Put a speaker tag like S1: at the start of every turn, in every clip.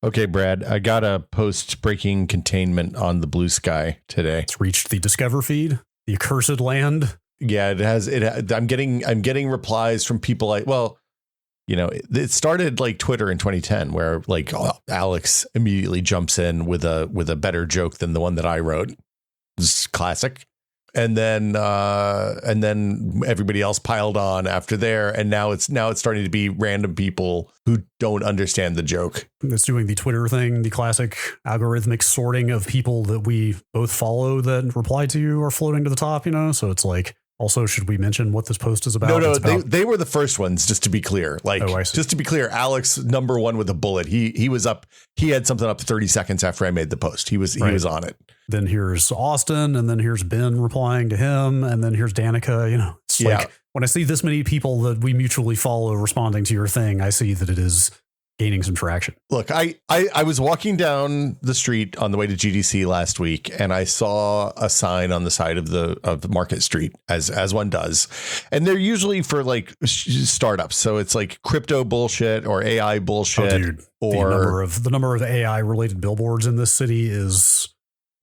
S1: Okay, Brad, I got a post-breaking containment on the Blue Sky today.
S2: It's reached the Discover feed, the accursed land.
S1: Yeah, it has. I'm getting replies from people like, well, it started like Twitter in 2010, where like Alex immediately jumps in with a better joke than the one that I wrote. It's classic. And then everybody else piled on after there, and now it's starting to be random people who don't understand the joke.
S2: It's doing the Twitter thing, the classic algorithmic sorting of people that we both follow that reply to you are floating to the top. So it's like, also, should we mention what this post is about?
S1: No, they were the first ones, just to be clear. Just to be clear, Alex, number one with a bullet. He was up. He had something up 30 seconds after I made the post. He was on it.
S2: Then here's Austin, and then here's Ben replying to him, and then here's Danica. It's like when I see this many people that we mutually follow responding to your thing, I see that it is gaining some traction.
S1: Look, I was walking down the street on the way to GDC last week, and I saw a sign on the side of the Market Street, as one does, and they're usually for like startups. So it's like crypto bullshit or AI bullshit.
S2: Oh, dude, or the number of AI related billboards in this city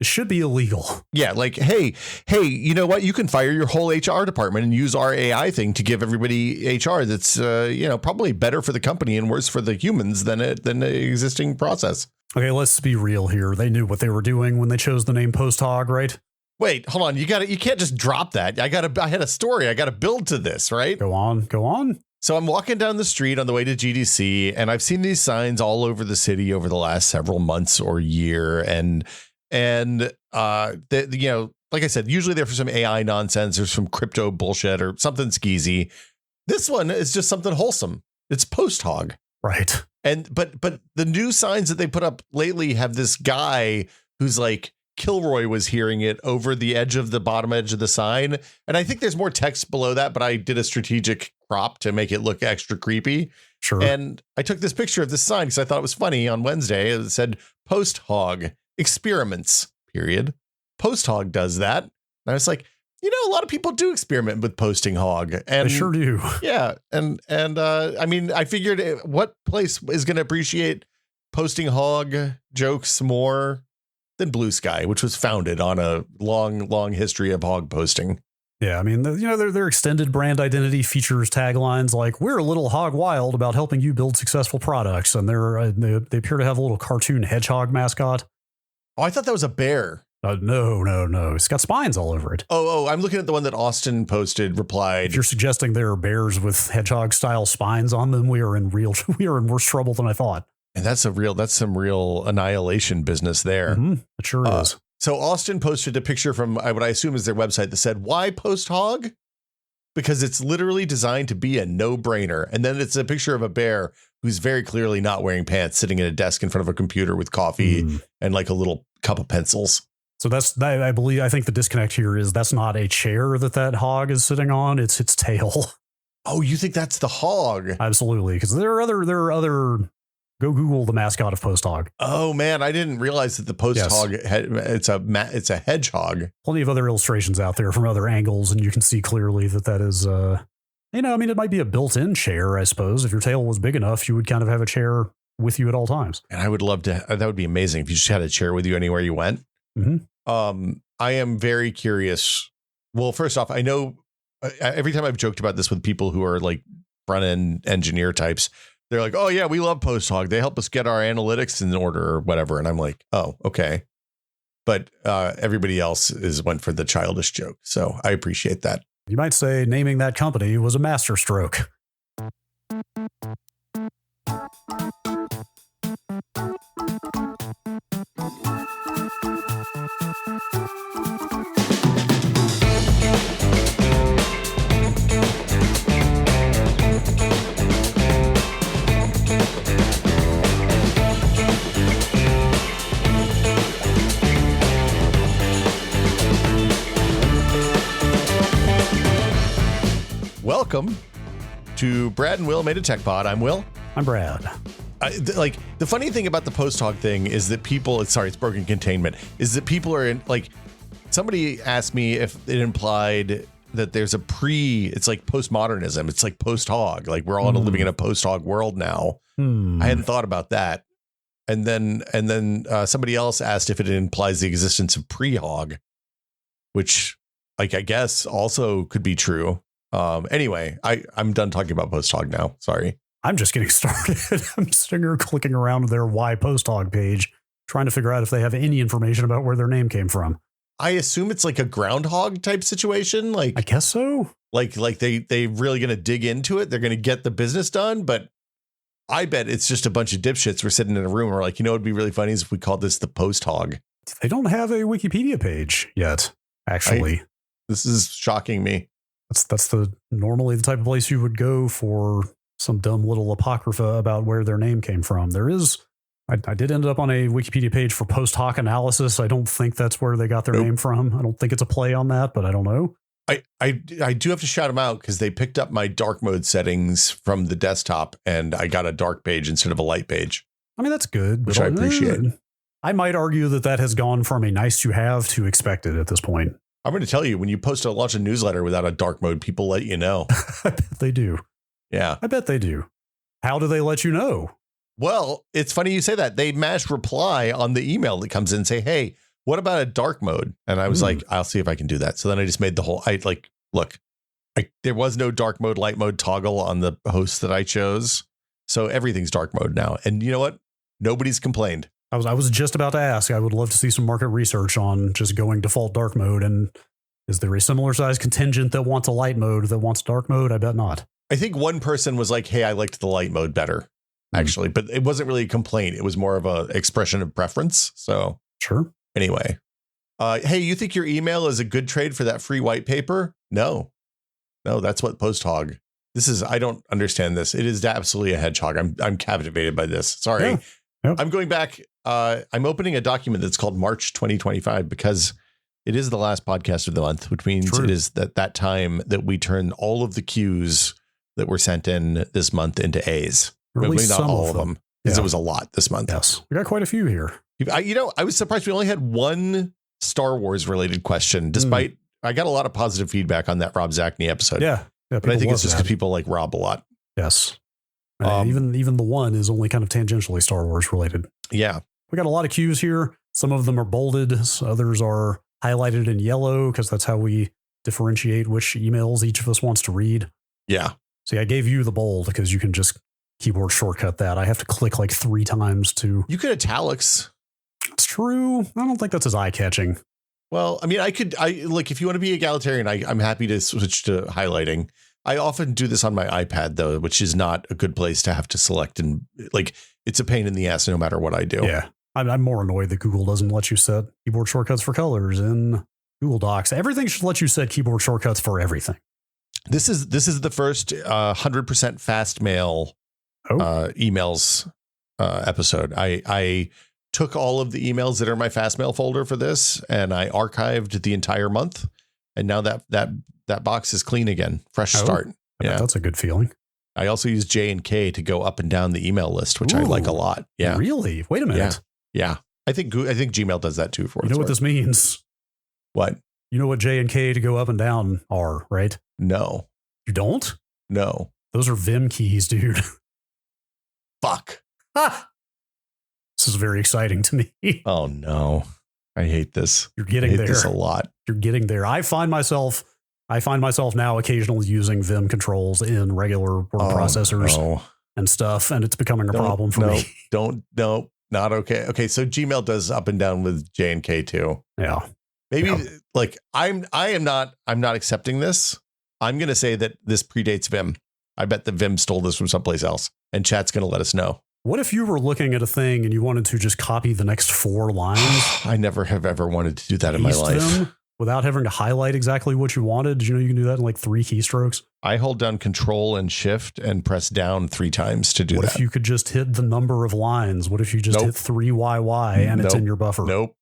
S2: it should be illegal.
S1: Yeah, like, hey, you know what? You can fire your whole HR department and use our AI thing to give everybody HR that's, probably better for the company and worse for the humans than the existing process.
S2: Okay, let's be real here. They knew what they were doing when they chose the name Post Hog, right?
S1: Wait, hold on. You can't just drop that. I had a story. I got to build to this, right?
S2: Go on.
S1: So I'm walking down the street on the way to GDC, and I've seen these signs all over the city over the last several months or year, and like I said, usually they're for some AI nonsense or some crypto bullshit or something skeezy. This one is just something wholesome. It's Post Hog.
S2: Right.
S1: But the new signs that they put up lately have this guy who's like, Kilroy was hearing it over the edge of the bottom edge of the sign. And I think there's more text below that, but I did a strategic crop to make it look extra creepy.
S2: Sure.
S1: And I took this picture of this sign because I thought it was funny on Wednesday. It said Post Hog experiments, period. Post Hog does that. And I was like, a lot of people do experiment with posting hog. And
S2: they sure do.
S1: Yeah. And I mean, I figured what place is going to appreciate posting hog jokes more than Blue Sky, which was founded on a long history of hog posting.
S2: Yeah, I mean, their extended brand identity features taglines like "We're a little hog wild about helping you build successful products," and they appear to have a little cartoon hedgehog mascot.
S1: Oh, I thought that was a bear.
S2: No. It's got spines all over it.
S1: Oh, I'm looking at the one that Austin replied.
S2: If you're suggesting there are bears with hedgehog style spines on them, we are in worse trouble than I thought.
S1: And that's some real annihilation business there.
S2: Mm-hmm. It sure is.
S1: So Austin posted a picture from what I assume is their website that said, "Why Post Hog? Because it's literally designed to be a no-brainer." And then it's a picture of a bear who's very clearly not wearing pants, sitting at a desk in front of a computer with coffee and like a little cup of pencils.
S2: So I think the disconnect here is that's not a chair that hog is sitting on. It's its tail.
S1: Oh, you think that's the hog?
S2: Absolutely. Because there are other. Go Google the mascot of Post Hog.
S1: Oh man, I didn't realize that the Post Hog it's a hedgehog.
S2: Plenty of other illustrations out there from other angles, and you can see clearly that is it might be a built-in chair, I suppose. If your tail was big enough, you would kind of have a chair with you at all times.
S1: And I would love to. That would be amazing if you just had a chair with you anywhere you went.
S2: Mm-hmm.
S1: I am very curious. Well, first off, I know every time I've joked about this with people who are like front end engineer types, they're like, "Oh yeah, we love Post Hog. They help us get our analytics in order or whatever." And I'm like, "Oh, okay." But everybody else went for the childish joke. So I appreciate that.
S2: You might say naming that company was a masterstroke.
S1: Welcome to Brad and Will Made a Tech Pod. I'm Will.
S2: I'm Brad.
S1: The funny thing about the Post Hog thing is that people, it's broken containment, is that people are in, like, somebody asked me if it implied that there's it's like postmodernism. It's like Post Hog. Like we're all living in a Post Hog world now. I hadn't thought about that. And then somebody else asked if it implies the existence of pre-hog, which like I guess also could be true. Anyway, I'm done talking about post-hog now. Sorry.
S2: I'm just getting started. I'm sitting here clicking around their why post-hog page, trying to figure out if they have any information about where their name came from.
S1: I assume it's like a groundhog type situation. Like,
S2: I guess so.
S1: Like they really going to dig into it. They're going to get the business done. But I bet it's just a bunch of dipshits. We're sitting in a room. And we're like, it'd be really funny is if we called this the post hog.
S2: They don't have a Wikipedia page yet, actually.
S1: This is shocking me.
S2: That's normally the type of place you would go for some dumb little apocrypha about where their name came from. There is, I did end up on a Wikipedia page for post hoc analysis. I don't think that's where they got their name from. I don't think it's a play on that, but I don't know.
S1: I do have to shout them out because they picked up my dark mode settings from the desktop and I got a dark page instead of a light page.
S2: I mean, that's good.
S1: Which I appreciate.
S2: I might argue that has gone from a nice to have to expected at this point.
S1: I'm going to tell you, when you launch a newsletter without a dark mode, people let you know.
S2: I bet they do.
S1: Yeah.
S2: I bet they do. How do they let you know?
S1: Well, it's funny you say that. They mash reply on the email that comes in and say, hey, what about a dark mode? And I was like, I'll see if I can do that. So then I just made the whole, there was no dark mode, light mode toggle on the host that I chose. So everything's dark mode now. And you know what? Nobody's complained.
S2: I was just about to ask. I would love to see some market research on just going default dark mode. And is there a similar size contingent that wants a light mode that wants dark mode? I bet not.
S1: I think one person was like, hey, I liked the light mode better, actually. But it wasn't really a complaint. It was more of an expression of preference. So
S2: sure.
S1: Anyway, hey, you think your email is a good trade for that free white paper? No, that's what post hog. This is, I don't understand this. It is absolutely a hedgehog. I'm captivated by this. Sorry.
S2: Yeah. Yep.
S1: I'm going back. I'm opening a document that's called March 2025 because it is the last podcast of the month, which means It is that time that we turn all of the Qs that were sent in this month into A's.
S2: Maybe
S1: not all of them because it was a lot this month.
S2: Yes, we got quite a few here.
S1: I was surprised we only had one Star Wars related question, despite I got a lot of positive feedback on that Rob Zachney episode.
S2: Yeah,
S1: but I think it's just because people like Rob a lot.
S2: Yes. Even the one is only kind of tangentially Star Wars related.
S1: Yeah.
S2: We got a lot of Qs here. Some of them are bolded. Others are highlighted in yellow because that's how we differentiate which emails each of us wants to read.
S1: Yeah.
S2: See, I gave you the bold because you can just keyboard shortcut that. I have to click like 3 times to.
S1: You could italics.
S2: It's true. I don't think that's as eye catching.
S1: Well, I mean, if you want to be egalitarian, I'm happy to switch to highlighting. I often do this on my iPad, though, which is not a good place to have to select. And it's a pain in the ass no matter what I do.
S2: Yeah. I'm more annoyed that Google doesn't let you set keyboard shortcuts for colors in Google Docs. Everything should let you set keyboard shortcuts for everything.
S1: This is the first 100% fast mail emails episode. I took all of the emails that are in my fast mail folder for this and I archived the entire month. And now that box is clean again. Fresh start.
S2: Yeah, that's a good feeling.
S1: I also use J and K to go up and down the email list, which I like a lot. Yeah.
S2: Really? Wait a minute.
S1: Yeah. I think Gmail does that too for
S2: You know what this means?
S1: What?
S2: You know what J and K to go up and down are, right?
S1: No.
S2: You don't?
S1: No.
S2: Those are Vim keys, dude.
S1: Fuck.
S2: This is very exciting to me.
S1: Oh no. I hate this.
S2: You're getting there.
S1: This a lot.
S2: You're getting there. I find myself now occasionally using Vim controls in regular word processors and stuff, and it's becoming a problem for me.
S1: Not okay. Okay, so Gmail does up and down with J and K too.
S2: Yeah.
S1: Maybe I'm not accepting this. I'm going to say that this predates Vim. I bet the Vim stole this from someplace else, and chat's going to let us know.
S2: What if you were looking at a thing and you wanted to just copy the next 4 lines?
S1: I never have ever wanted to do that in my life.
S2: Them without having to highlight exactly what you wanted. Did you know you can do that in like 3 keystrokes? I
S1: hold down Control and Shift and press down 3 times to do that.
S2: What if you could just hit the number of lines? What if you just hit 3YY and it's in your buffer?
S1: Nope.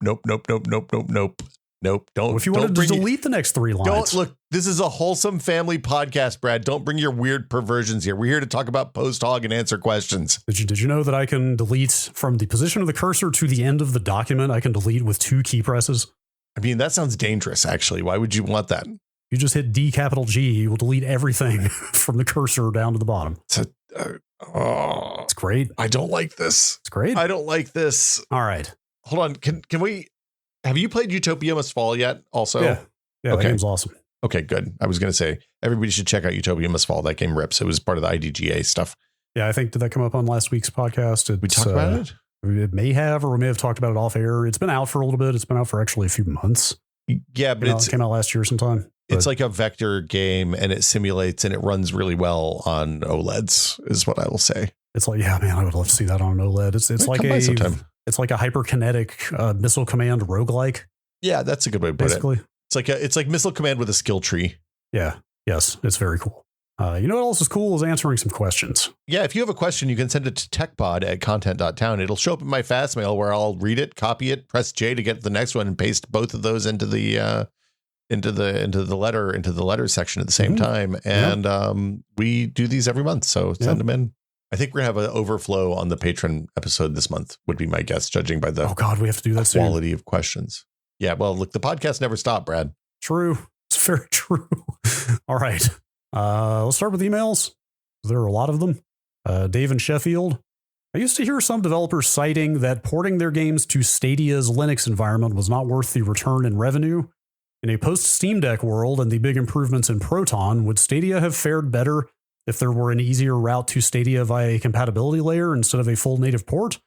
S1: Don't.
S2: What if you wanted to delete the next 3 lines?
S1: Don't look. This is a wholesome family podcast, Brad. Don't bring your weird perversions here. We're here to talk about post hog and answer questions.
S2: Did you know that I can delete from the position of the cursor to the end of the document? I can delete with 2 key presses.
S1: I mean, that sounds dangerous, actually. Why would you want that?
S2: You just hit D capital G. You will delete everything from the cursor down to the bottom.
S1: Oh,
S2: It's great.
S1: I don't like this.
S2: It's great.
S1: I don't like this.
S2: All right.
S1: Hold on. Can we? Have you played Utopia Must Fall yet? Also,
S2: Yeah. That
S1: Okay.
S2: game's awesome.
S1: Okay, good. I was going to say everybody should check out Utopia Must Fall. That game rips. It was part of the IDGA stuff.
S2: Yeah, I think did that come up on last week's podcast?
S1: We talked about it.
S2: It may have, or we may have talked about it off air. It's been out for a little bit. It's been out for actually a few months.
S1: Yeah, but
S2: It came out last year sometime.
S1: It's like a vector game, and it simulates and it runs really well on OLEDs, is what I will say.
S2: It's like, yeah, man, I would love to see that on an OLED. It's like a hyperkinetic missile command roguelike.
S1: Yeah, that's a good way to put
S2: basically.
S1: it. It's like Missile Command with a skill tree.
S2: Yeah. Yes, it's very cool. You know what else is cool is answering some questions.
S1: Yeah, if you have a question, you can send it to techpod@content.town. It'll show up in my Fastmail where I'll read it, copy it, press J to get the next one, and paste both of those into the letter section at the same time. And we do these every month, so send them in. I think we're gonna have an overflow on the patron episode this month, would be my guess, judging by the
S2: we have to do that
S1: quality of questions. Yeah, well, look, the podcast never stopped, Brad.
S2: True. It's very true. All right. Let's start with emails. There are a lot of them. Dave in Sheffield. I used to hear some developers citing that porting their games to Stadia's Linux environment was not worth the return in revenue. In a post-Steam Deck world and the big improvements in Proton, would Stadia have fared better if there were an easier route to Stadia via a compatibility layer instead of a full native port?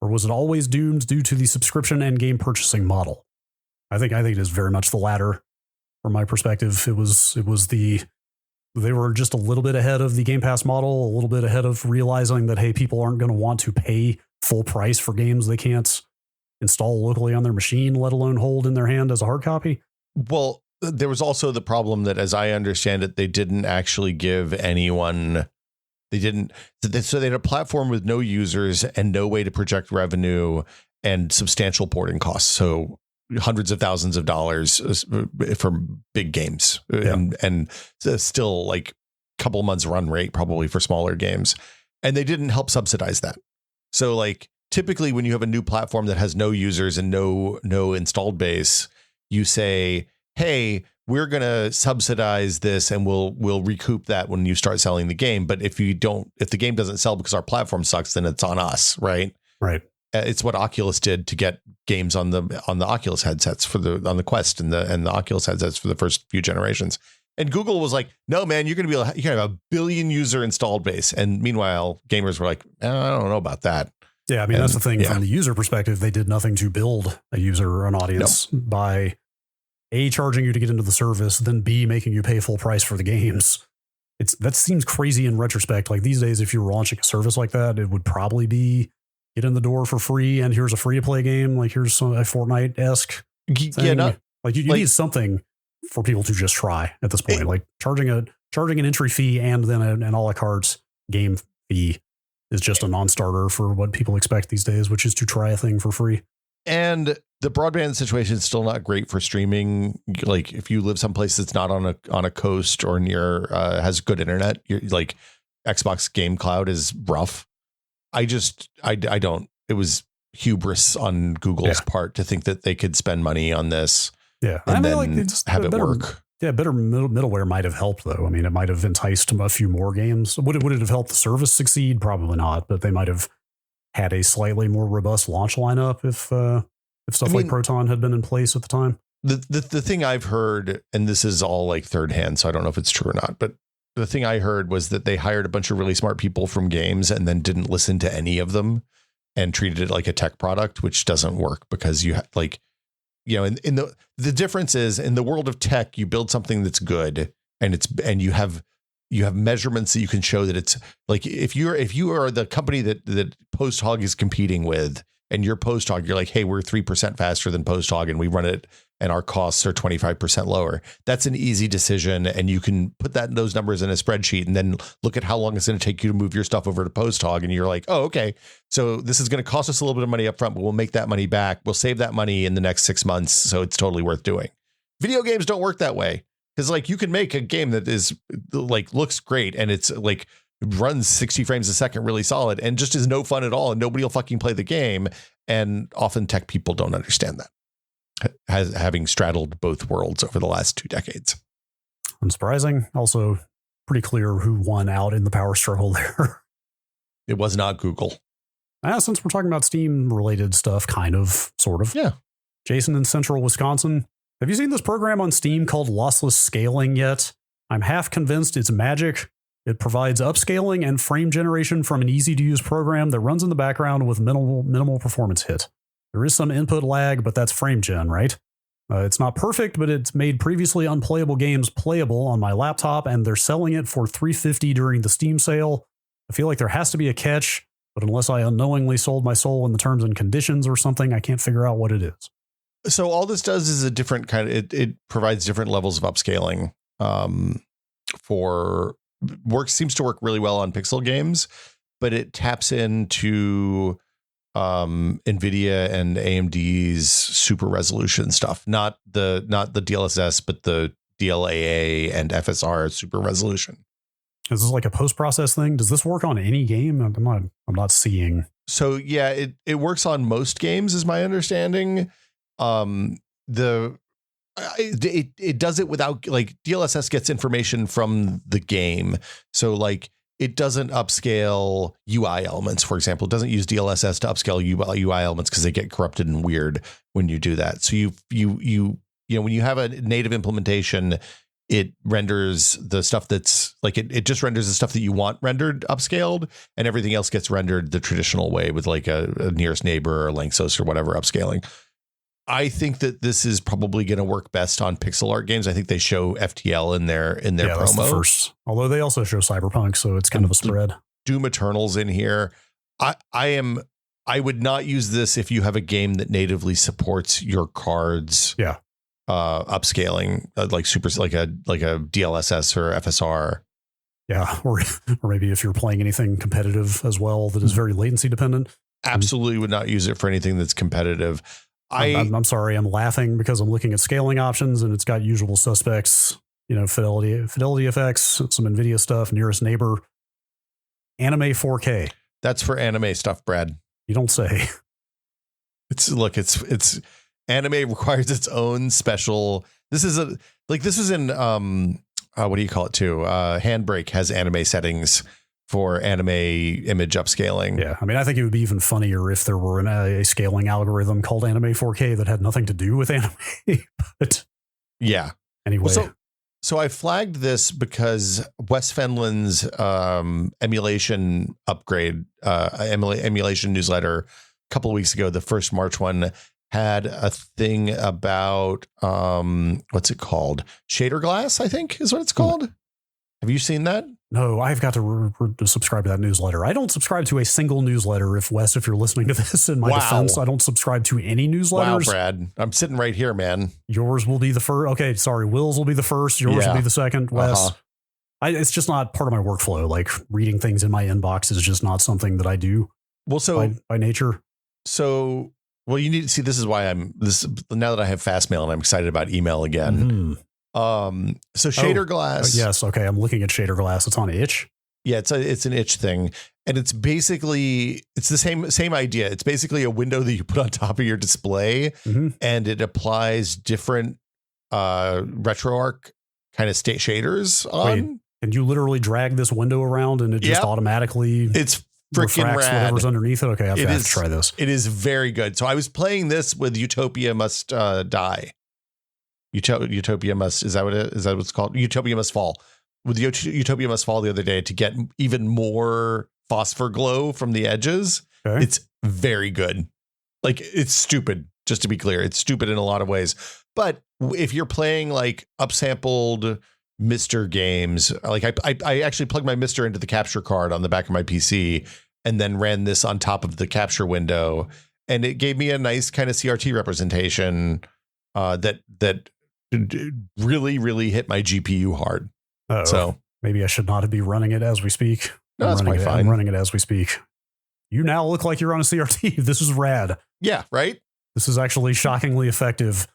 S2: Or was it always doomed due to the subscription and game purchasing model? I think it is very much the latter. From my perspective, they were just a little bit ahead of the Game Pass model, a little bit ahead of realizing that, hey, people aren't going to want to pay full price for games they can't install locally on their machine, let alone hold in their hand as a hard copy.
S1: Well, there was also the problem that, as I understand it, they didn't actually give anyone. So they had a platform with no users and no way to project revenue and substantial porting costs. So hundreds of thousands of dollars for big games and still like a couple months run rate probably for smaller games. And they didn't help subsidize that. So like typically when you have a new platform that has no users and no installed base, you say, hey, we're going to subsidize this and we'll recoup that when you start selling the game. But if the game doesn't sell because our platform sucks, then it's on us. Right.
S2: Right.
S1: It's what Oculus did to get games on the Oculus headsets on the Quest and the Oculus headsets for the first few generations. And Google was like, no, man, you're going to have a billion user installed base. And meanwhile, gamers were like, I don't know about that.
S2: Yeah. I mean, that's the thing from the user perspective. They did nothing to build a user or an audience by A, charging you to get into the service, then B, making you pay full price for the games. That seems crazy in retrospect. Like these days, if you were launching a service like that, it would probably be get in the door for free, and here's a free to play game. Like here's a Fortnite-esque thing. You need something for people to just try at this point. Like charging an entry fee and then an a la carte game fee is just a non-starter for what people expect these days, which is to try a thing for free.
S1: And the broadband situation is still not great for streaming. Like if you live someplace that's not on a coast or near has good internet, you're like Xbox Game Cloud is rough. I don't. It was hubris on Google's part to think that they could spend money on this.
S2: Yeah,
S1: and then have it work.
S2: Yeah, better middleware might have helped though. I mean, it might have enticed a few more games. Would it have helped the service succeed? Probably not. But they might have had a slightly more robust launch lineup if stuff like Proton had been in place at the time.
S1: The thing I've heard, and this is all like third hand, so I don't know if it's true or not, but the thing I heard was that they hired a bunch of really smart people from games and then didn't listen to any of them and treated it like a tech product, which doesn't work because you in the difference is in the world of tech, you build something that's good and you have measurements that you can show that it's like, if you are the company that Post Hog is competing with and you're Post Hog, you're like, hey, we're 3% faster than Post Hog and we run it and our costs are 25% lower. That's an easy decision. And you can put those numbers in a spreadsheet and then look at how long it's going to take you to move your stuff over to Post Hog. And you're like, oh, okay. So this is going to cost us a little bit of money up front, but we'll make that money back. We'll save that money in the next 6 months. So it's totally worth doing. Video games don't work that way. Because like you can make a game that is like looks great and it's like runs 60 frames a second really solid and just is no fun at all and nobody will fucking play the game. And often tech people don't understand that. Having straddled both worlds over the last 2 decades.
S2: Unsurprising. Also pretty clear who won out in the power struggle there.
S1: It was not Google.
S2: Since we're talking about Steam related stuff, kind of, sort of.
S1: Yeah.
S2: Jason in central Wisconsin. Have you seen this program on Steam called Lossless Scaling yet? I'm half convinced it's magic. It provides upscaling and frame generation from an easy to use program that runs in the background with minimal performance hit. There is some input lag, but that's frame gen, right? It's not perfect, but it's made previously unplayable games playable on my laptop, and they're selling it for $350 during the Steam sale. I feel like there has to be a catch, but unless I unknowingly sold my soul in the terms and conditions or something, I can't figure out what it is.
S1: So all this does is a different kind of, it provides different levels of upscaling for seems to work really well on pixel games, but it taps into NVIDIA and AMD's super resolution stuff, not the DLSS, but the DLAA and FSR super resolution.
S2: Is this like a post-process thing? Does this work on any game? I'm not seeing.
S1: So yeah, it works on most games, is my understanding. It does it without, like, DLSS gets information from the game. So like it doesn't upscale UI elements, for example. It doesn't use DLSS to upscale UI elements because they get corrupted and weird when you do that. So you when you have a native implementation, it renders the stuff that's like, it just renders the stuff that you want rendered upscaled, and everything else gets rendered the traditional way with like a nearest neighbor or Lanczos or whatever upscaling. I think that this is probably going to work best on pixel art games. I think they show FTL in their promo.
S2: That's the first. Although they also show Cyberpunk, so it's kind of a spread.
S1: Doom Eternal's in here. I would not use this if you have a game that natively supports your cards.
S2: Yeah.
S1: Upscaling like a DLSS or FSR.
S2: Yeah, or maybe if you're playing anything competitive as well that is very latency dependent.
S1: Absolutely would not use it for anything that's competitive.
S2: I'm sorry, I'm laughing because I'm looking at scaling options and it's got usual suspects, fidelity effects, some NVIDIA stuff, nearest neighbor, anime 4K. That's
S1: for anime stuff, Brad.
S2: You don't say.
S1: It's anime requires its own special. This is in what do you call it too? Handbrake has anime settings for anime image upscaling.
S2: Yeah. I mean, I think it would be even funnier if there were a scaling algorithm called Anime 4K that had nothing to do with anime. But
S1: yeah.
S2: Anyway.
S1: So I flagged this because Wes Fenland's emulation upgrade, emulation newsletter a couple of weeks ago, the first March one, had a thing about what's it called? Shader glass, I think is what it's called. Have you seen that?
S2: No, I've got to subscribe to that newsletter. I don't subscribe to a single newsletter. If you're listening to this, in my defense, I don't subscribe to any newsletters.
S1: Wow, Brad, I'm sitting right here, man.
S2: Yours will be the first. Okay, sorry. Will's will be the first. Yours will be the second. Wes. It's just not part of my workflow. Like reading things in my inbox is just not something that I do.
S1: Well, so
S2: by nature.
S1: So, well, you need to see. This is why now that I have Fastmail and I'm excited about email again.
S2: Mm-hmm.
S1: So Shader Glass.
S2: Yes. Okay. I'm looking at Shader Glass. It's on itch.
S1: Yeah. It's an itch thing. And it's the same idea. It's basically a window that you put on top of your display, and it applies different, RetroArch kind of state shaders on.
S2: Wait, and you literally drag this window around and it just automatically,
S1: it's freaking rad.
S2: Whatever's underneath it. Okay. I have to try this.
S1: It is very good. So I was playing this with Utopia Must Die. Utopia Must, is that what it's called? Utopia Must Fall. With Utopia Must Fall the other day to get even more phosphor glow from the edges. Okay. It's very good. Like, it's stupid, just to be clear. It's stupid in a lot of ways. But if you're playing like upsampled Mister games, like I actually plugged my Mister into the capture card on the back of my PC and then ran this on top of the capture window, and it gave me a nice kind of CRT representation that really, really hit my GPU hard.
S2: Uh-oh. So maybe I should not be running it as we speak.
S1: No, that's fine.
S2: I'm running it as we speak. You now look like you're on a CRT. This is rad.
S1: Yeah, right? This
S2: is actually shockingly effective.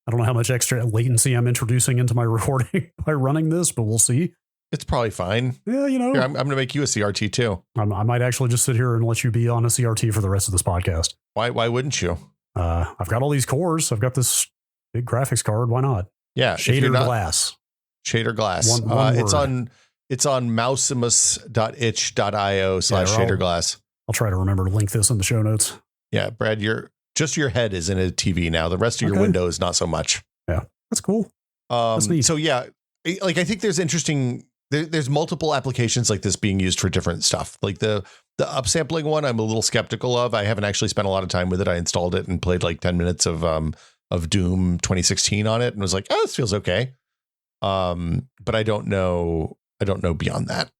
S2: I don't know how much extra latency I'm introducing into my recording by running this, but we'll see.
S1: It's probably fine.
S2: Yeah,
S1: Here, I'm going to make you a CRT too.
S2: I might actually just sit here and let you be on a CRT for the rest of this podcast.
S1: Why wouldn't you?
S2: I've got all these cores. I've got this big graphics card. Why not?
S1: Yeah.
S2: Shader Glass.
S1: Shader Glass.
S2: One
S1: it's It's on mousimus.itch.io/shaderglass.
S2: I'll try to remember to link this in the show notes.
S1: Yeah, Brad, your head is in a TV now. The rest of your window is not so much.
S2: Yeah, that's cool. That's neat.
S1: So yeah, like I think there's interesting. There's multiple applications like this being used for different stuff. Like the upsampling one, I'm a little skeptical of. I haven't actually spent a lot of time with it. I installed it and played like 10 minutes of Doom 2016 on it and was like, oh, this feels okay. But I don't know beyond that.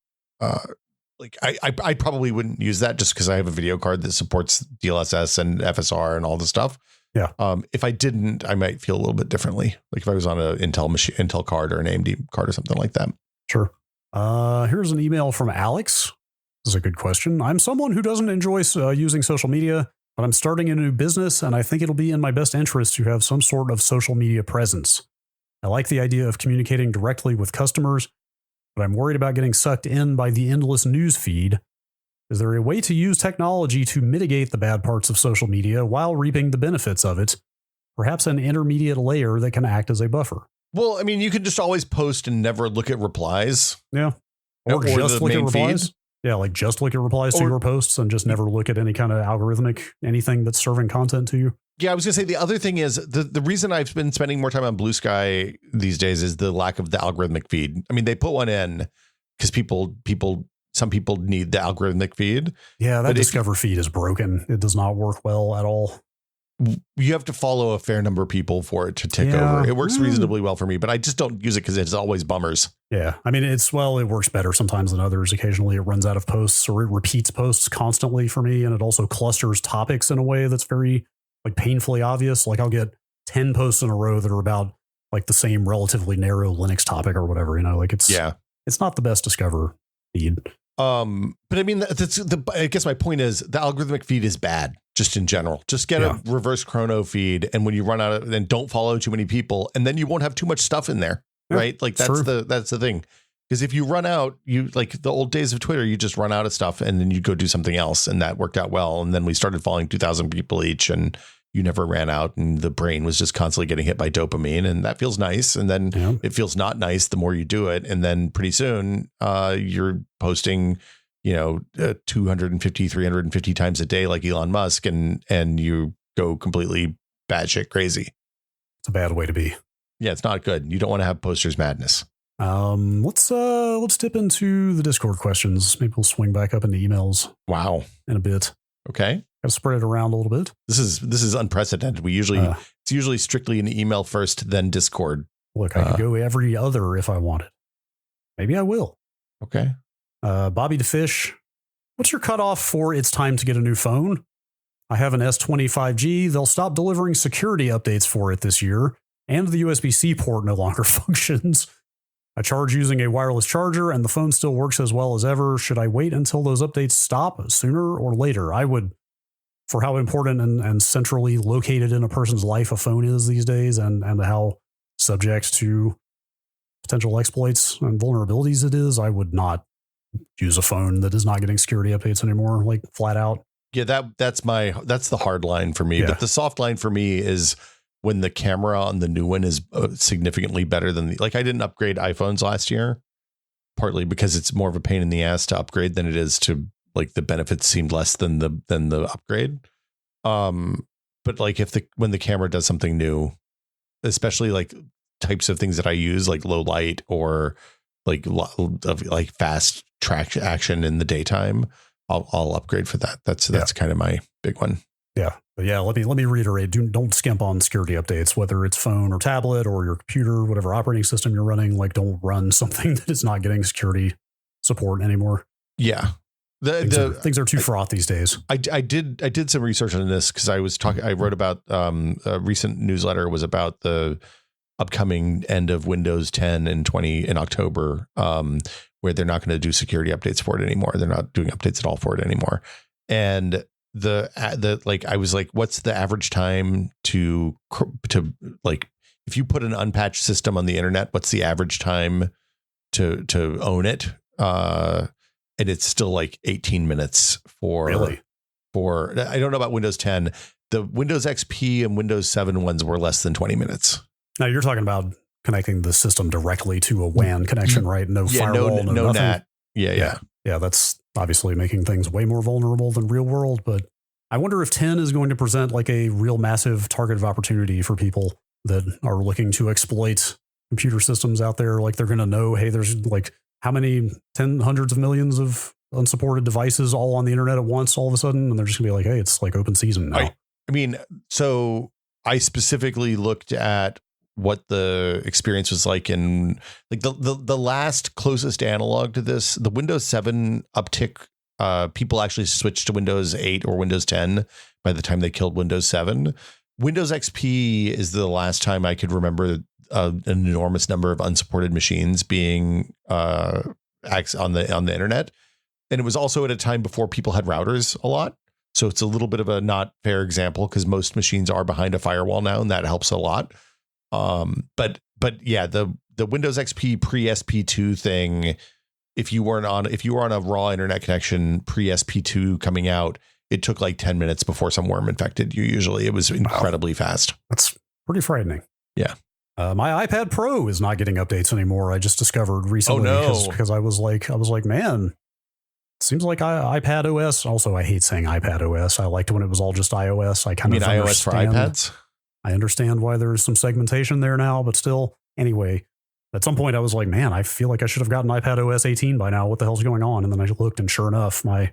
S1: Like I probably wouldn't use that just because I have a video card that supports DLSS and FSR and all the stuff.
S2: Yeah.
S1: If I didn't, I might feel a little bit differently. Like if I was on an Intel card or an AMD card or something like that.
S2: Sure. Here's an email from Alex. This is a good question. I'm someone who doesn't enjoy using social media, but I'm starting a new business and I think it'll be in my best interest to have some sort of social media presence. I like the idea of communicating directly with customers, but I'm worried about getting sucked in by the endless news feed. Is there a way to use technology to mitigate the bad parts of social media while reaping the benefits of it? Perhaps an intermediate layer that can act as a buffer.
S1: Well, I mean, you could just always post and never look at replies.
S2: Yeah. Or just look at replies. Feed. Yeah, like just look at replies to your posts and just never look at any kind of algorithmic, anything that's serving content to you.
S1: Yeah, I was going to say the other thing is the reason I've been spending more time on Blue Sky these days is the lack of the algorithmic feed. I mean, they put one in because some people need the algorithmic feed.
S2: Yeah, that Discover feed is broken. It does not work well at all.
S1: You have to follow a fair number of people for it to tick over. It works reasonably well for me, but I just don't use it because it's always bummers.
S2: Yeah. I mean, it works better sometimes than others. Occasionally it runs out of posts or it repeats posts constantly for me. And it also clusters topics in a way that's very like painfully obvious. Like I'll get 10 posts in a row that are about like the same relatively narrow Linux topic or whatever, like it's not the best Discover feed.
S1: But I mean, I guess my point is the algorithmic feed is bad just in general. Just get a reverse chrono feed. And when you run out of, then don't follow too many people and then you won't have too much stuff in there. Right. Like that's the thing. Because if you run out, you like the old days of Twitter, you just run out of stuff and then you go do something else. And that worked out well. And then we started following 2,000 people each and you never ran out and the brain was just constantly getting hit by dopamine and that feels nice. And then it feels not nice the more you do it. And then pretty soon you're posting, 250, 350 times a day like Elon Musk and you go completely batshit crazy.
S2: It's a bad way to be.
S1: Yeah, it's not good. You don't want to have posters madness.
S2: Let's dip into the Discord questions. Maybe we'll swing back up into emails.
S1: Wow.
S2: In a bit.
S1: Okay.
S2: Got to spread it around a little bit.
S1: This is unprecedented. It's usually strictly an email first, then Discord.
S2: Look, I could go every other if I wanted. Maybe I will.
S1: Okay.
S2: Bobby DeFish, what's your cutoff for it's time to get a new phone? I have an S25G. They'll stop delivering security updates for it this year, and the USB-C port no longer functions. I charge using a wireless charger, and the phone still works as well as ever. Should I wait until those updates stop sooner or later? I would, for how important and centrally located in a person's life a phone is these days, and how subject to potential exploits and vulnerabilities it is, I would not use a phone that is not getting security updates anymore, like flat out.
S1: Yeah, that's the hard line for me. Yeah. But the soft line for me is when the camera on the new one is significantly better than I didn't upgrade iPhones last year, partly because it's more of a pain in the ass to upgrade than it is to like the benefits seemed less than the upgrade. But like when the camera does something new, especially like types of things that I use like low light or like fast track action in the daytime, I'll upgrade for that. That's kind of my big one.
S2: Yeah. But yeah, let me reiterate, don't skimp on security updates, whether it's phone or tablet or your computer, whatever operating system you're running, like don't run something that is not getting security support anymore.
S1: Yeah.
S2: Things are too fraught these days.
S1: I did some research on this because I wrote about a recent newsletter was about the upcoming end of Windows 10 in October, where they're not going to do security updates for it anymore. They're not doing updates at all for it anymore. And I was like, what's the average time to like, if you put an unpatched system on the internet, what's the average time to own it? And it's still like 18 minutes for I don't know about Windows 10. The Windows XP and Windows 7 ones were less than 20 minutes.
S2: Now you're talking about connecting the system directly to a WAN connection, right? No firewall, no nothing.
S1: NAT. Yeah.
S2: That's obviously making things way more vulnerable than real world. But I wonder if 10 is going to present like a real massive target of opportunity for people that are looking to exploit computer systems out there. Like they're going to know, hey, there's like how many hundreds of millions of unsupported devices all on the internet at once all of a sudden. And they're just gonna be like, hey, it's like open season now.
S1: I mean, so I specifically looked at what the experience was like in like the last closest analog to this, the Windows 7 uptick. People actually switched to Windows 8 or Windows 10 by the time they killed Windows 7. Windows XP is the last time I could remember an enormous number of unsupported machines being on the internet. And it was also at a time before people had routers a lot. So it's a little bit of a not fair example because most machines are behind a firewall now, and that helps a lot. But yeah, the Windows XP pre SP2 thing, if you were on a raw internet connection pre SP2 coming out, it took like 10 minutes before some worm infected you. Usually it was incredibly fast.
S2: That's pretty frightening.
S1: Yeah.
S2: My iPad Pro is not getting updates anymore. I just discovered recently because I was like, man, it seems like iPad OS. Also, I hate saying iPad OS. I liked when it was all just iOS. I kind of
S1: iOS for iPads.
S2: I understand why there's some segmentation there now, but still, anyway, at some point I was like, man, I feel like I should have gotten iPad OS 18 by now. What the hell's going on? And then I looked, and sure enough, my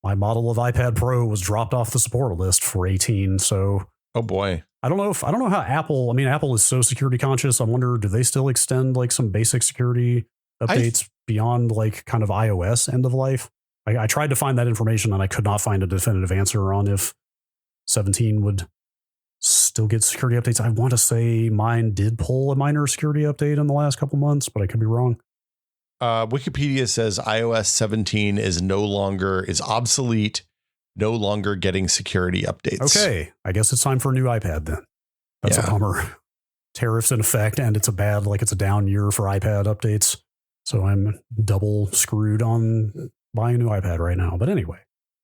S2: model of iPad Pro was dropped off the support list for 18. So,
S1: oh boy.
S2: I don't know how Apple is so security conscious. I wonder, do they still extend like some basic security updates beyond like kind of iOS end of life? I tried to find that information and I could not find a definitive answer on if 17 would still get security updates. I want to say mine did pull a minor security update in the last couple months, but I could be wrong.
S1: Wikipedia says iOS 17 is obsolete, no longer getting security updates.
S2: Okay, I guess it's time for a new iPad then. That's a bummer. Tariffs in effect, and it's a down year for iPad updates. So I'm double screwed on buying a new iPad right now. But anyway.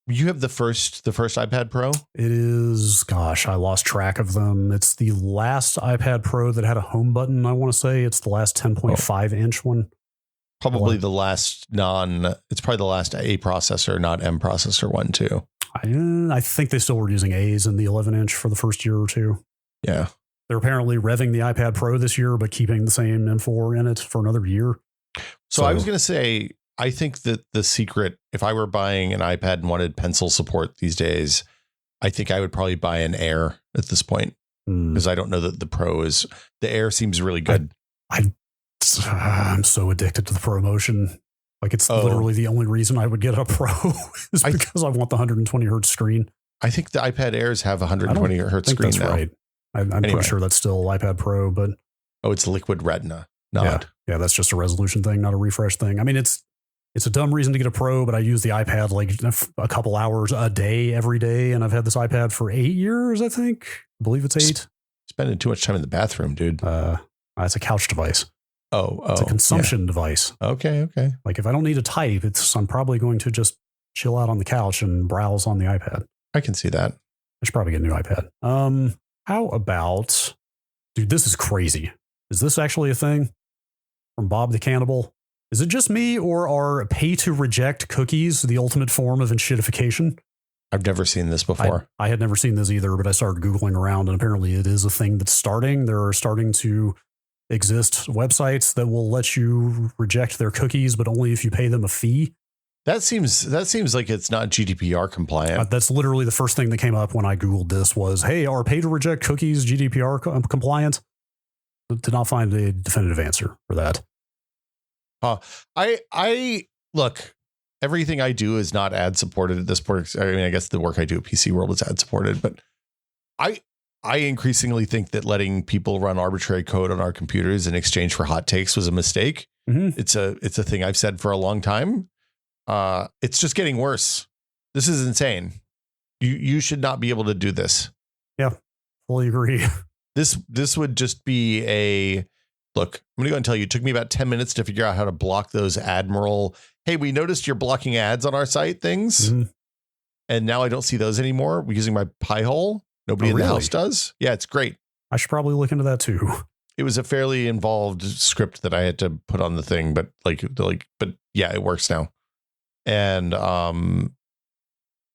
S1: You have the first iPad Pro?
S2: It is, gosh, I lost track of them. It's the last iPad Pro that had a home button, I want to say. It's the last 10.5 inch one.
S1: Probably it's probably the last A processor, not M processor one too.
S2: I think they still were using A's in the 11 inch for the first year or two.
S1: Yeah.
S2: They're apparently revving the iPad Pro this year, but keeping the same M4 in it for another year.
S1: So I was going to say, I think that the secret, if I were buying an iPad and wanted pencil support these days, I think I would probably buy an Air at this point because I don't know that the Air seems really good.
S2: I'm so addicted to the ProMotion. Like it's literally the only reason I would get a Pro is because I want the 120 hertz screen.
S1: I think the iPad Airs have 120 hertz screen now.
S2: Right. I'm pretty sure that's still iPad Pro, but
S1: it's Liquid Retina.
S2: Yeah, that's just a resolution thing, not a refresh thing. I mean, it's a dumb reason to get a Pro, but I use the iPad like a couple hours a day every day, and I've had this iPad for 8 years. I think. I believe it's 8.
S1: Spending too much time in the bathroom, dude.
S2: It's a couch device.
S1: It's
S2: a consumption device.
S1: Okay.
S2: Like if I don't need to type, I'm probably going to just chill out on the couch and browse on the iPad.
S1: I can see that.
S2: I should probably get a new iPad. How about, dude, this is crazy. Is this actually a thing? From Bob the Cannibal. Is it just me, or are pay to reject cookies the ultimate form of enshittification?
S1: I've never seen this before.
S2: I had never seen this either, but I started Googling around, and apparently it is a thing that's starting. There are starting to exist websites that will let you reject their cookies, but only if you pay them a fee.
S1: That seems like it's not GDPR compliant.
S2: That's literally the first thing that came up when I Googled this was, hey, are pay to reject cookies GDPR compliant? Did not find a definitive answer for that.
S1: I look, everything I do is not ad supported at this point. I mean, I guess the work I do at PC World is ad supported, but I increasingly think that letting people run arbitrary code on our computers in exchange for hot takes was a mistake.
S2: Mm-hmm.
S1: It's a thing I've said for a long time. It's just getting worse. This is insane. You should not be able to do this.
S2: Yeah, fully agree.
S1: This would just be look, I'm going to go and tell you, it took me about 10 minutes to figure out how to block those Admiral, hey, we noticed you're blocking ads on our site things. Mm-hmm. And now I don't see those anymore. We're using my Pi-hole. Nobody in the house does. Yeah, it's great.
S2: I should probably look into that too.
S1: it was a fairly involved script that I had to put on the thing, but but yeah, it works now. And I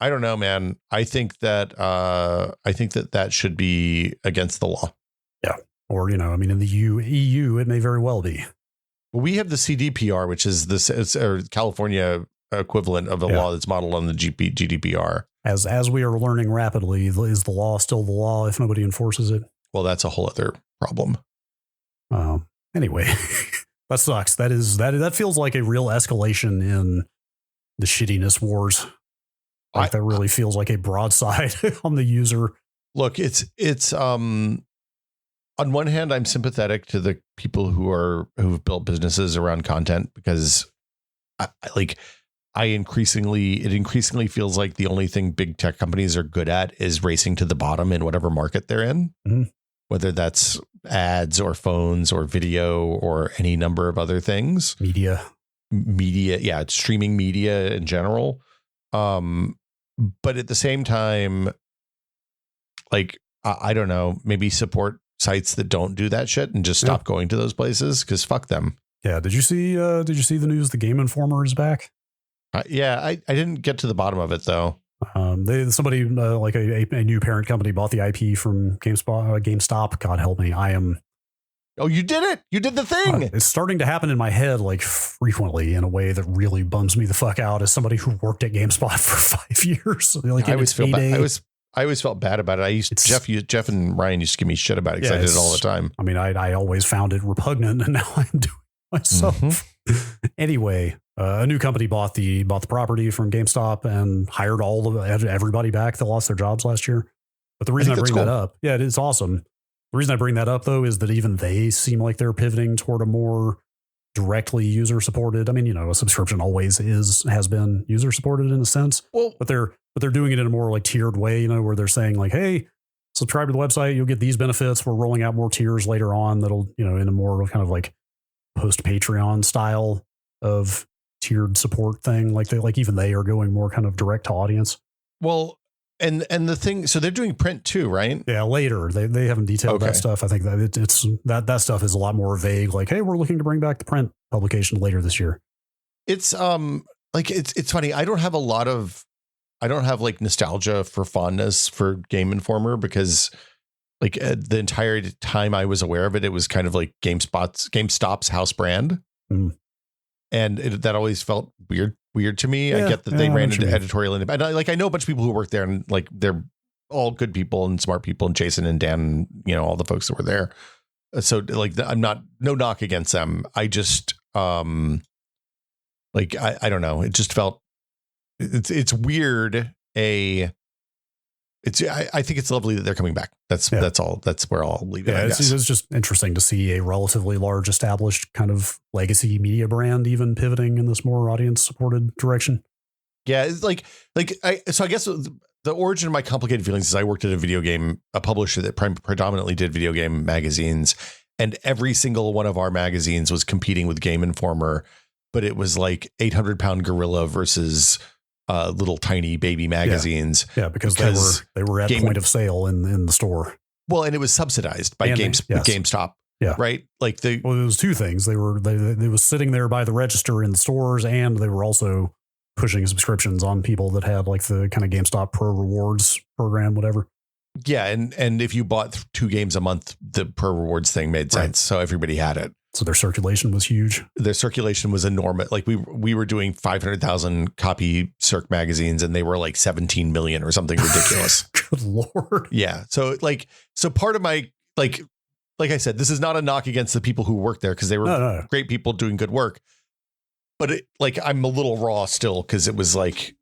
S1: don't know, man. I think that that should be against the law.
S2: Yeah. Or, you know, I mean, in the EU, it may very well be.
S1: Well, we have the CDPR, which is this or California equivalent of the law that's modeled on the GDPR.
S2: As we are learning rapidly, is the law still the law if nobody enforces it?
S1: Well, that's a whole other problem.
S2: Anyway, that sucks. That feels like a real escalation in the shittiness wars. Like that really feels like a broadside on the user.
S1: Look, it's on one hand, I'm sympathetic to the people who've built businesses around content, because it increasingly feels like the only thing big tech companies are good at is racing to the bottom in whatever market they're in, whether that's ads or phones or video or any number of other things.
S2: Media.
S1: Yeah. It's streaming media in general. But at the same time, like, I don't know, maybe support sites that don't do that shit and just stop going to those places, because fuck them.
S2: Yeah. Did you see the news? The Game Informer is back.
S1: Yeah. I didn't get to the bottom of it though.
S2: Somebody like a new parent company bought the IP from GameStop. God help me.
S1: Oh, you did it. You did the thing.
S2: It's starting to happen in my head like frequently in a way that really bums me the fuck out as somebody who worked at GameSpot for 5 years. Like,
S1: I always feel bad. I always felt bad about it. Jeff and Ryan used to give me shit about it because I did it all the time.
S2: I mean, I always found it repugnant, and now I'm doing it myself. Anyway, a new company bought the property from GameStop and hired everybody back that lost their jobs last year. But the reason I bring that up, it is awesome. The reason I bring that up, though, is that even they seem like they're pivoting toward a more directly user supported. I mean, you know, a subscription always has been user supported in a sense. Well, but they're doing it in a more like tiered way, you know, where they're saying like, hey, subscribe to the website, you'll get these benefits. We're rolling out more tiers later on that'll, you know, in a more kind of like post Patreon style of tiered support thing. Like even they are going more kind of direct to audience.
S1: Well, and the thing, so they're doing print too, right?
S2: Yeah, later. They haven't detailed that stuff. I think that it's that stuff is a lot more vague. Like, hey, we're looking to bring back the print publication later this year. It's
S1: it's funny. I don't have like nostalgia for fondness for Game Informer, because like the entire time I was aware of it, it was kind of like GameStop's house brand. And that always felt weird to me. I get that they ran into editorial. And I know a bunch of people who work there, and like they're all good people and smart people, and Jason and Dan, you know, all the folks that were there. So like, I'm no knock against them. I just I don't know. It just felt it's weird. I think it's lovely that they're coming back. That's all. That's where I'll leave it.
S2: It's just interesting to see a relatively large established kind of legacy media brand even pivoting in this more audience supported direction.
S1: Yeah, it's so I guess the origin of my complicated feelings is I worked at a publisher that predominantly did video game magazines, and every single one of our magazines was competing with Game Informer, but it was like 800-pound gorilla versus little tiny baby magazines.
S2: Yeah, because they were at point of sale in the store.
S1: Well, and it was subsidized by GameStop.
S2: Yeah.
S1: Right. Like
S2: it was two things. They was sitting there by the register in the stores, and they were also pushing subscriptions on people that had like the kind of GameStop Pro Rewards program, whatever.
S1: Yeah. And if you bought 2 games a month, the Pro Rewards thing made sense. So everybody had it.
S2: So their circulation was huge.
S1: Their circulation was enormous. Like we were doing 500,000 copy Circ magazines, and they were like 17 million or something ridiculous.
S2: Good Lord.
S1: Yeah. So part of my, like I said, this is not a knock against the people who work there, because they were great people doing good work. But I'm a little raw still, because it was like,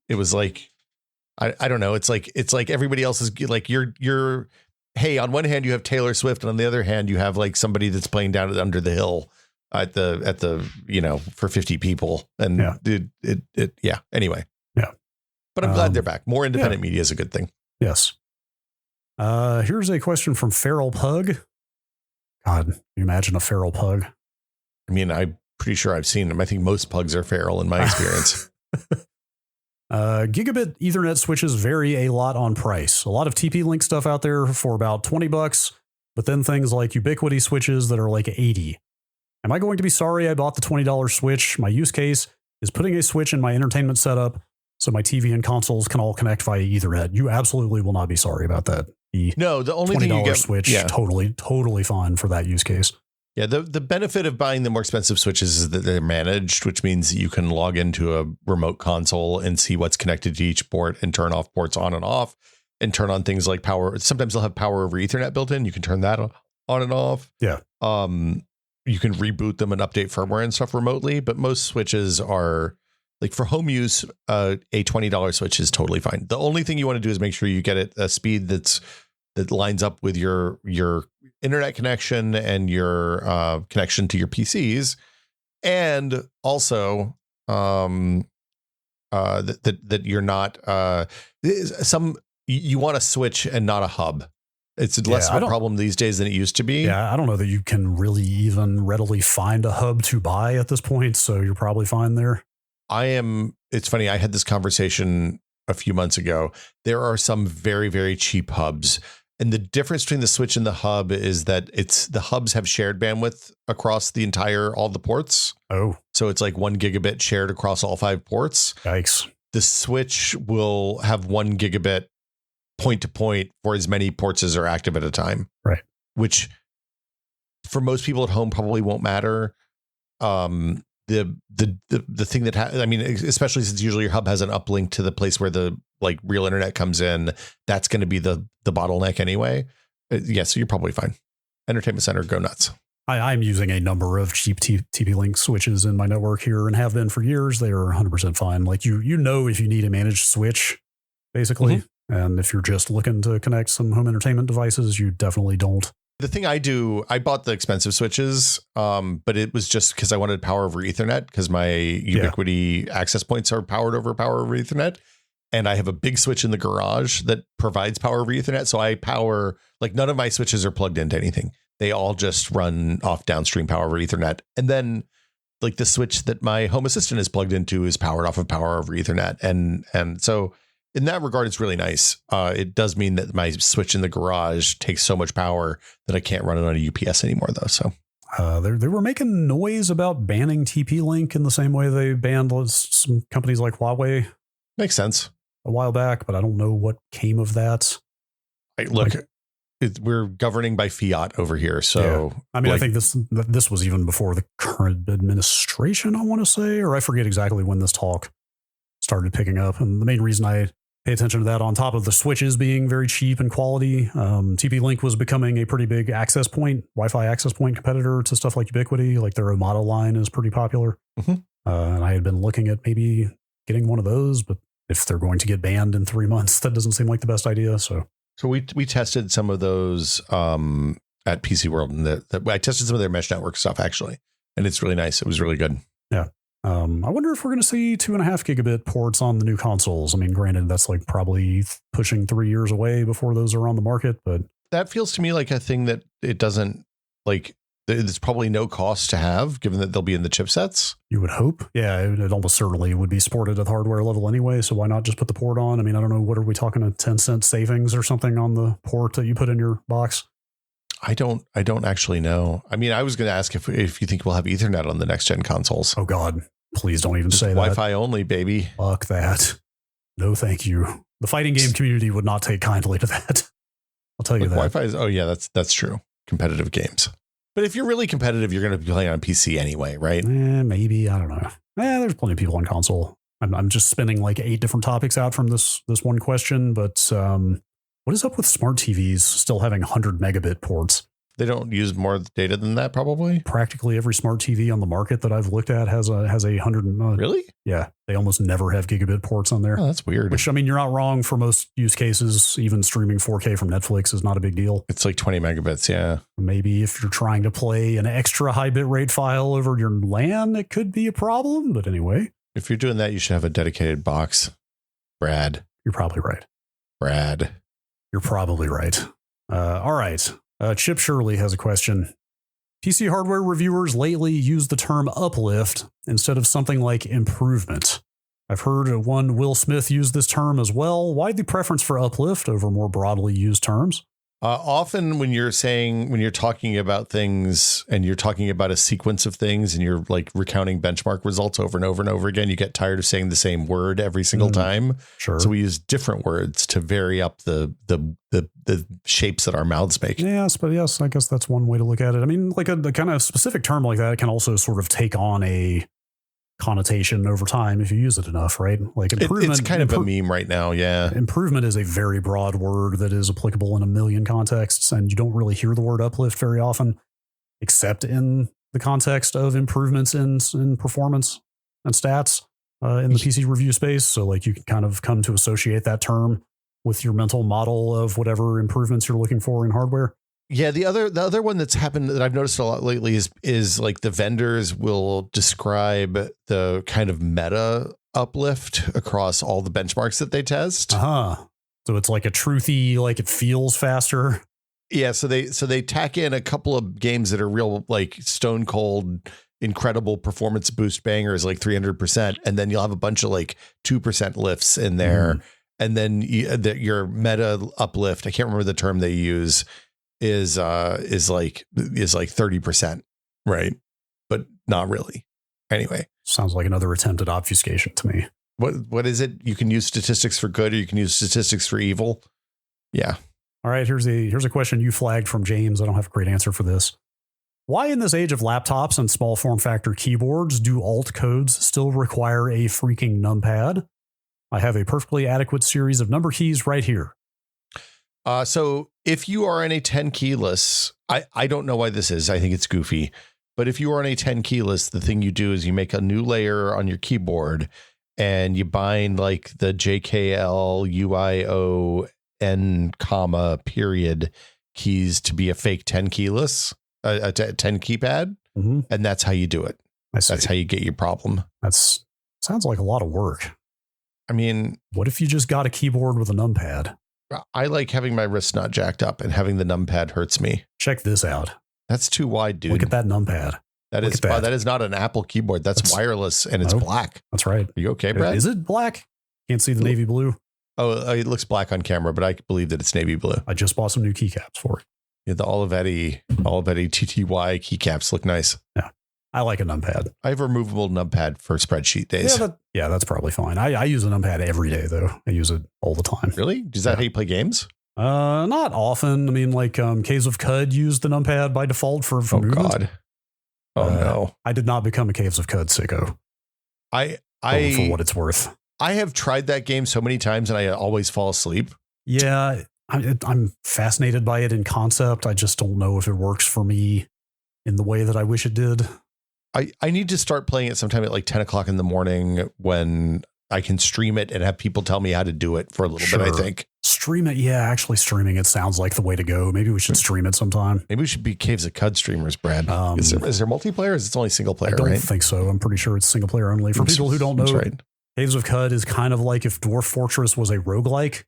S1: I don't know. It's like everybody else is like, you're, hey, on one hand you have Taylor Swift, and on the other hand you have like somebody that's playing down under the hill at the you know, for 50 people. And anyway.
S2: Yeah.
S1: But I'm glad they're back. More independent media is a good thing.
S2: Yes. Here's a question from Feral Pug. God, can you imagine a feral pug?
S1: I mean, I'm pretty sure I've seen them. I think most pugs are feral in my experience.
S2: Gigabit Ethernet switches vary a lot on price. A lot of TP-Link stuff out there for about $20. but then things like Ubiquity switches that are like 80. Am I going to be sorry I bought the $20 switch? My use case is putting a switch in my entertainment setup so my TV and consoles can all connect via Ethernet. You absolutely will not be sorry about that.
S1: No, the only
S2: $20
S1: thing you get,
S2: switch,
S1: yeah.
S2: totally fine for that use case.
S1: Yeah, the benefit of buying the more expensive switches is that they're managed, which means you can log into a remote console and see what's connected to each port and turn off ports on and off and turn on things like power. Sometimes they'll have power over Ethernet built in. You can turn that on and off.
S2: Yeah.
S1: You can reboot them and update firmware and stuff remotely, but most switches are like for home use. A $20 switch is totally fine. The only thing you want to do is make sure you get it a speed that lines up with your internet connection and your connection to your PCs, and also that you're not you want a switch and not a hub. It's less of a problem these days than it used to be.
S2: Yeah, I don't know that you can really even readily find a hub to buy at this point, so you're probably fine there.
S1: It's funny, I had this conversation a few months ago. There are some very, very cheap hubs. And the difference between the switch and the hub is that the hubs have shared bandwidth across all the ports.
S2: Oh.
S1: So it's like 1 gigabit shared across all 5 ports.
S2: Yikes.
S1: The switch will have 1 gigabit point to point for as many ports as are active at a time.
S2: Right.
S1: Which for most people at home probably won't matter. The thing that especially since usually your hub has an uplink to the place where the like real internet comes in, that's going to be the bottleneck anyway. So you're probably fine. Entertainment center, go nuts.
S2: I'm using a number of cheap TP-Link switches in my network here and have been for years. They are 100% fine. Like you know if you need a managed switch, basically. Mm-hmm. And if you're just looking to connect some home entertainment devices, you definitely don't.
S1: The thing I bought the expensive switches, but it was just because I wanted power over Ethernet because my Ubiquity access points are power over Ethernet. And I have a big switch in the garage that provides power over Ethernet. So I power, like none of my switches are plugged into anything. They all just run off downstream power over Ethernet. And then like the switch that my Home Assistant is plugged into is powered off of power over Ethernet. And so in that regard, it's really nice. It does mean that my switch in the garage takes so much power that I can't run it on a UPS anymore, though. So
S2: they were making noise about banning TP-Link in the same way they banned some companies like Huawei.
S1: Makes sense.
S2: A while back, but I don't know what came of that.
S1: We're governing by fiat over here. So
S2: I mean, I think this was even before the current administration, I want to say, or I forget exactly when this talk started picking up. And the main reason I pay attention to that, on top of the switches being very cheap and quality, TP-Link was becoming a pretty big Wi-Fi access point competitor to stuff like Ubiquity. Like their Omada line is pretty popular. Mm-hmm. And I had been looking at maybe getting one of those, but if they're going to get banned in 3 months, that doesn't seem like the best idea. So
S1: we tested some of those at PC World, and I tested some of their mesh network stuff actually, and it's really nice. It was really good.
S2: Yeah. I wonder if we're going to see 2.5 gigabit ports on the new consoles. I mean, granted, that's like probably pushing 3 years away before those are on the market, but
S1: that feels to me like a thing that it doesn't like. There's probably no cost to have, given that they'll be in the chipsets.
S2: You would hope. Yeah, it almost certainly would be supported at the hardware level anyway, so why not just put the port on? I mean, I don't know, what are we talking, a 10-cent savings or something on the port that you put in your box?
S1: I don't actually know. I mean, I was going to ask if you think we'll have Ethernet on the next gen consoles.
S2: Oh God, please don't even say that.
S1: Wi-Fi only, baby.
S2: Fuck that. No, thank you. The fighting game community would not take kindly to that. I'll tell you that.
S1: Wi-Fi is, that's true. Competitive games. But if you're really competitive, you're going to be playing on PC anyway, right?
S2: Maybe. I don't know. There's plenty of people on console. I'm just spinning like 8 different topics out from this one question. But what is up with smart TVs still having 100 megabit ports?
S1: They don't use more data than that, probably.
S2: Practically every smart TV on the market that I've looked at has a 100.
S1: Really?
S2: Yeah, they almost never have gigabit ports on there.
S1: Oh, that's weird.
S2: Which, I mean, you're not wrong for most use cases. Even streaming 4K from Netflix is not a big deal.
S1: It's like 20 megabits, yeah.
S2: Maybe if you're trying to play an extra high bitrate file over your LAN, it could be a problem. But anyway,
S1: if you're doing that, you should have a dedicated box. Brad.
S2: You're probably right.
S1: Brad.
S2: You're probably right. All right. Chip Shirley has a question. PC hardware reviewers lately use the term uplift instead of something like improvement. I've heard one Will Smith use this term as well. Why the preference for uplift over more broadly used terms?
S1: Often when you're talking about things and you're talking about a sequence of things and you're like recounting benchmark results over and over and over again, you get tired of saying the same word every single time.
S2: Sure.
S1: So we use different words to vary up the shapes that our mouths make.
S2: Yes, but yes, I guess that's one way to look at it. I mean, like the kind of specific term like that can also sort of take on a connotation over time if you use it enough, right? Like improvement.
S1: It's kind of a meme right now. Yeah.
S2: Improvement is a very broad word that is applicable in a million contexts, and you don't really hear the word uplift very often, except in the context of improvements in performance and stats in the PC review space. So like you can kind of come to associate that term with your mental model of whatever improvements you're looking for in hardware.
S1: Yeah, the other one that's happened that I've noticed a lot lately is like the vendors will describe the kind of meta uplift across all the benchmarks that they test.
S2: So it's like a truthy, like it feels faster.
S1: Yeah, so they tack in a couple of games that are real like stone cold incredible performance boost bangers like 300%, and then you'll have a bunch of like 2% lifts in there, and then your meta uplift, I can't remember the term they use, is like 30%, right? But not really. Anyway,
S2: sounds like another attempt at obfuscation to me.
S1: What is it? You can use statistics for good, or you can use statistics for evil. Yeah.
S2: All right. Here's a question you flagged from James. I don't have a great answer for this. Why in this age of laptops and small form factor keyboards do alt codes still require a freaking numpad? I have a perfectly adequate series of number keys right here.
S1: So if you are in a 10 key list, I don't know why this is. I think it's goofy. But if you are on a 10 key list, the thing you do is you make a new layer on your keyboard and you bind like the JKLUION comma period keys to be a fake 10 key list, a 10 keypad. And that's how you do it. That's how you get your problem.
S2: Sounds like a lot of work.
S1: I mean,
S2: what if you just got a keyboard with a numpad?
S1: I like having my wrist not jacked up, and having the numpad hurts me.
S2: Check this out.
S1: That's too wide, dude.
S2: Look at that numpad.
S1: That is not an Apple keyboard. That's wireless, and it's black.
S2: That's right.
S1: Are you okay, Brad?
S2: Is it black? Can't see the navy blue.
S1: Oh, it looks black on camera, but I believe that it's navy blue.
S2: I just bought some new keycaps for it.
S1: Yeah, the Olivetti TTY keycaps look nice.
S2: Yeah. I like a numpad.
S1: I have a removable numpad for spreadsheet days.
S2: Yeah, that's probably fine. I use a numpad every day, though. I use it all the time.
S1: Really? Is that how you play games?
S2: Not often. I mean, like Caves of Cud used the numpad by default for movement.
S1: God. Oh no.
S2: I did not become a Caves of Cud sicko.
S1: I
S2: for what it's worth.
S1: I have tried that game so many times and I always fall asleep.
S2: Yeah, I'm fascinated by it in concept. I just don't know if it works for me in the way that I wish it did.
S1: I need to start playing it sometime at like 10 o'clock in the morning when I can stream it and have people tell me how to do it for a little bit, I think.
S2: Stream it. Yeah, actually streaming it sounds like the way to go. Maybe we should stream it sometime.
S1: Maybe we should be Caves of Cud streamers, Brad. Is there multiplayer or is it only single player,
S2: I don't think so. I'm pretty sure it's single player only. For people who don't know, Caves of Cud is kind of like if Dwarf Fortress was a roguelike.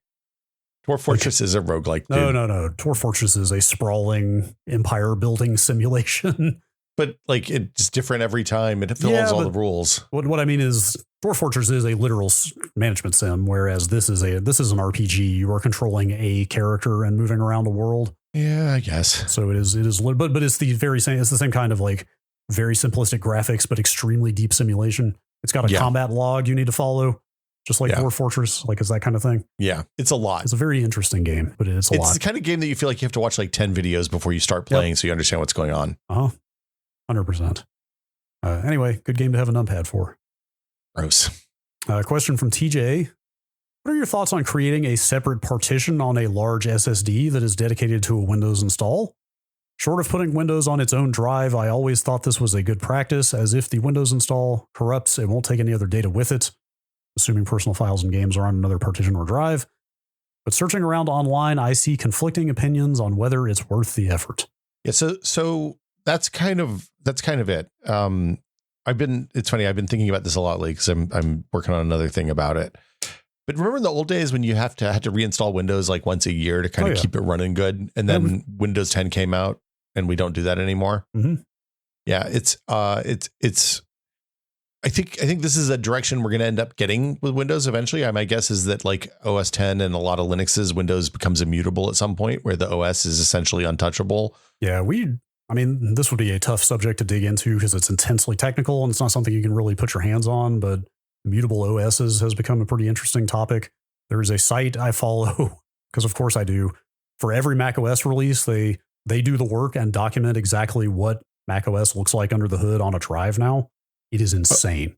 S1: Dwarf Fortress is a roguelike,
S2: dude. No. Dwarf Fortress is a sprawling empire building simulation.
S1: But like it's different every time. It follows all the rules.
S2: What I mean is Dwarf Fortress is a literal management sim, whereas this is an RPG. You are controlling a character and moving around a world.
S1: Yeah, I guess.
S2: So it is, but it's the very same. It's the same kind of like very simplistic graphics, but extremely deep simulation. It's got a combat log you need to follow, just like Dwarf Fortress. Like it's that kind of thing.
S1: Yeah, it's a lot.
S2: It's a very interesting game, but it's a lot.
S1: It's the kind of game that you feel like you have to watch like 10 videos before you start playing, so you understand what's going on.
S2: 100%. Anyway, good game to have a numpad for.
S1: Gross.
S2: Question from TJ. What are your thoughts on creating a separate partition on a large SSD that is dedicated to a Windows install? Short of putting Windows on its own drive, I always thought this was a good practice, as if the Windows install corrupts, it won't take any other data with it, assuming personal files and games are on another partition or drive. But searching around online, I see conflicting opinions on whether it's worth the effort.
S1: Yeah, so that's kind of it. It's funny. I've been thinking about this a lot lately because I'm working on another thing about it. But remember in the old days when you had to reinstall Windows like once a year to kind of keep it running good, and then Windows 10 came out, and we don't do that anymore. Yeah, it's think this is a direction we're going to end up getting with Windows eventually. My guess is that like OS 10 and a lot of Linux's Windows becomes immutable at some point where the OS is essentially untouchable.
S2: Yeah, this would be a tough subject to dig into because it's intensely technical and it's not something you can really put your hands on, but immutable OSs has become a pretty interesting topic. There is a site I follow, because of course I do. For every macOS release, they do the work and document exactly what macOS looks like under the hood on a drive now. It is insane.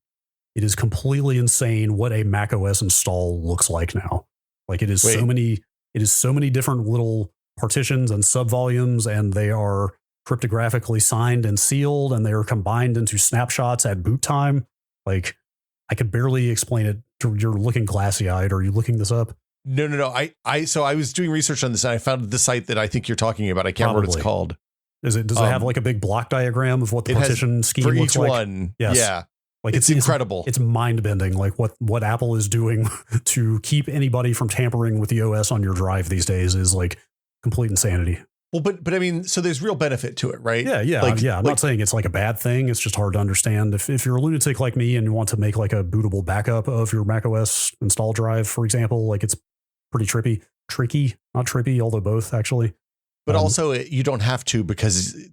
S2: It is completely insane what a macOS install looks like now. Like it is so many different little partitions and subvolumes, and they are cryptographically signed and sealed, and they are combined into snapshots at boot time. Like I could barely explain it. You're looking glassy eyed. Are you looking this up?
S1: No. So I was doing research on this and I found the site that I think you're talking about. I can't remember what it's called.
S2: Does it have like a big block diagram of what the partition scheme
S1: for
S2: looks
S1: each
S2: like?
S1: one?
S2: Yes.
S1: Yeah.
S2: Like
S1: it's incredible.
S2: It's mind bending. Like what Apple is doing to keep anybody from tampering with the OS on your drive these days is like complete insanity.
S1: Well, but I mean, so there's real benefit to it, right?
S2: Yeah. I'm not saying it's like a bad thing. It's just hard to understand. If you're a lunatic like me and you want to make like a bootable backup of your macOS install drive, for example, like it's pretty tricky, not trippy, although both actually.
S1: But also you don't have to, because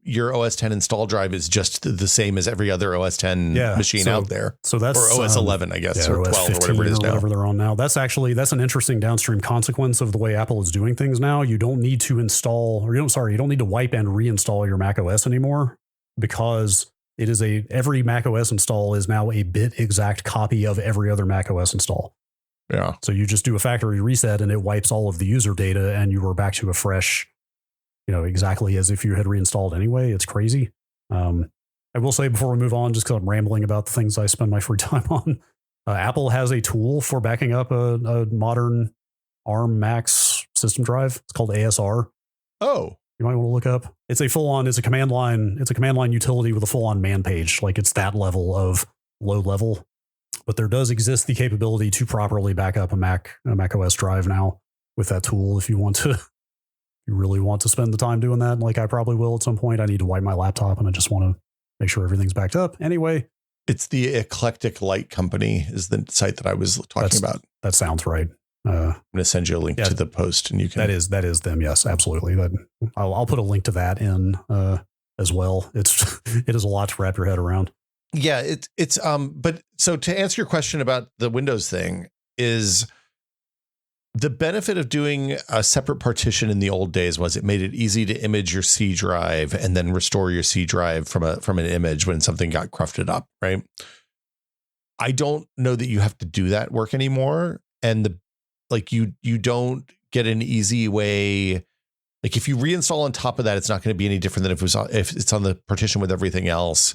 S1: your OS 10 install drive is just the same as every other OS 10 machine out there.
S2: So that's
S1: or OS 11, I guess, or
S2: OS
S1: 12 or whatever it is now.
S2: Whatever they're on now. That's an interesting downstream consequence of the way Apple is doing things now. You don't need to you don't need to wipe and reinstall your macOS anymore, because every macOS install is now a bit exact copy of every other macOS install.
S1: Yeah. So
S2: you just do a factory reset and it wipes all of the user data and you are back to a fresh, exactly as if you had reinstalled anyway. It's crazy. I will say before we move on, just because I'm rambling about the things I spend my free time on, Apple has a tool for backing up a modern ARM Max system drive. It's called ASR.
S1: Oh,
S2: you might want to look up. It's a command line utility with a full on man page. Like it's that level of low level, but there does exist the capability to properly back up a Mac OS drive now with that tool. If you really want to spend the time doing that, like I probably will at some point. I need to wipe my laptop and I just want to make sure everything's backed up. Anyway,
S1: it's the Eclectic Light Company is the site that I was talking about.
S2: That sounds right.
S1: I'm going to send you a link to the post, and you can.
S2: That is them. Yes, absolutely. I'll put a link to that in as well. It is a lot to wrap your head around.
S1: Yeah, but so to answer your question about the Windows thing, is the benefit of doing a separate partition in the old days was it made it easy to image your C drive and then restore your C drive from an image when something got crufted up, right? I don't know that you have to do that work anymore. And you don't get an easy way. Like if you reinstall on top of that, it's not going to be any different than if it's on the partition with everything else.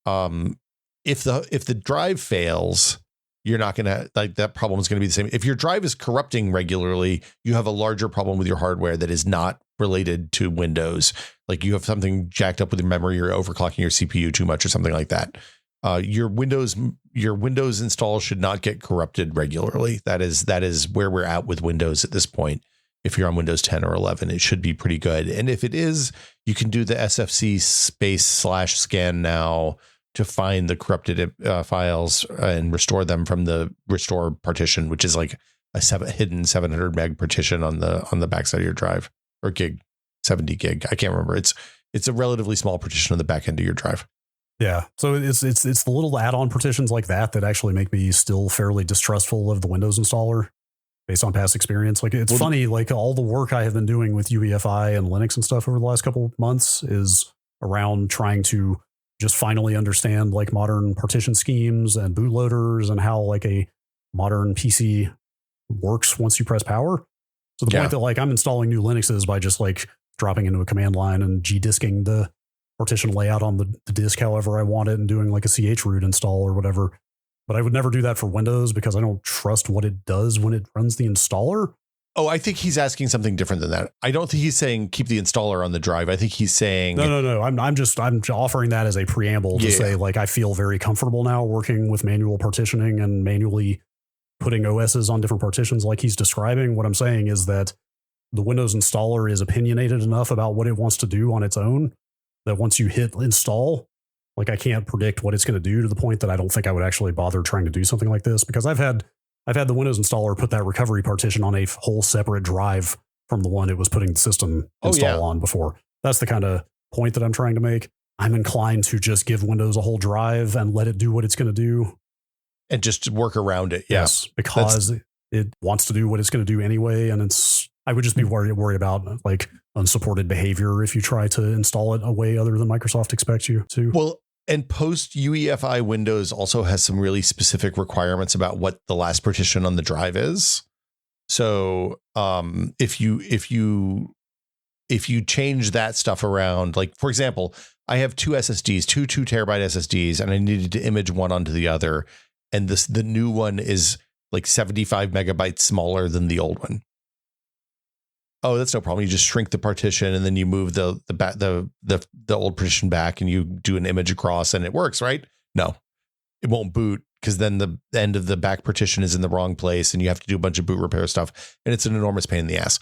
S1: If the drive fails, you're not going to that problem is going to be the same. If your drive is corrupting regularly, you have a larger problem with your hardware that is not related to Windows. Like you have something jacked up with your memory, you're overclocking your CPU too much or something like that. Your Windows install should not get corrupted regularly. That is where we're at with Windows at this point. If you're on Windows 10 or 11, it should be pretty good. And if it is, you can do the SFC /scan now to find the corrupted files and restore them from the restore partition, which is like a hidden 700 meg partition on the backside of your drive, or 70 gig. I can't remember. It's a relatively small partition on the back end of your drive.
S2: Yeah. So it's the little add-on partitions like that actually make me still fairly distrustful of the Windows installer based on past experience. Like it's funny, like all the work I have been doing with UEFI and Linux and stuff over the last couple of months is around trying to just finally understand like modern partition schemes and bootloaders and how like a modern PC works once you press power. So the point that like I'm installing new Linuxes by just like dropping into a command line and G-disking the partition layout on the disk however I want it and doing like a chroot install or whatever. But I would never do that for Windows because I don't trust what it does when it runs the installer.
S1: Oh, I think he's asking something different than that. I don't think he's saying keep the installer on the drive. I think he's saying
S2: no. I'm offering that as a preamble to say like I feel very comfortable now working with manual partitioning and manually putting OSs on different partitions like he's describing. What I'm saying is that the Windows installer is opinionated enough about what it wants to do on its own that once you hit install, Like I can't predict what it's going to do to the point that I don't think I would actually bother trying to do something like this, because I've had the Windows installer put that recovery partition on a whole separate drive from the one it was putting the system install on before. That's the kind of point that I'm trying to make. I'm inclined to just give Windows a whole drive and let it do what it's going to do.
S1: And just work around it.
S2: Yes, because it wants to do what it's going to do anyway. And I would just be worried about like unsupported behavior if you try to install it a way other than Microsoft expects you to.
S1: Well, and post UEFI Windows also has some really specific requirements about what the last partition on the drive is. So if you change that stuff around, like for example, I have two SSDs, two 2 terabyte SSDs, and I needed to image one onto the other. And the new one is like 75 megabytes smaller than the old one. Oh, that's no problem. You just shrink the partition and then you move the old partition back and you do an image across and it works, right? No, it won't boot because then the end of the back partition is in the wrong place and you have to do a bunch of boot repair stuff. And it's an enormous pain in the ass.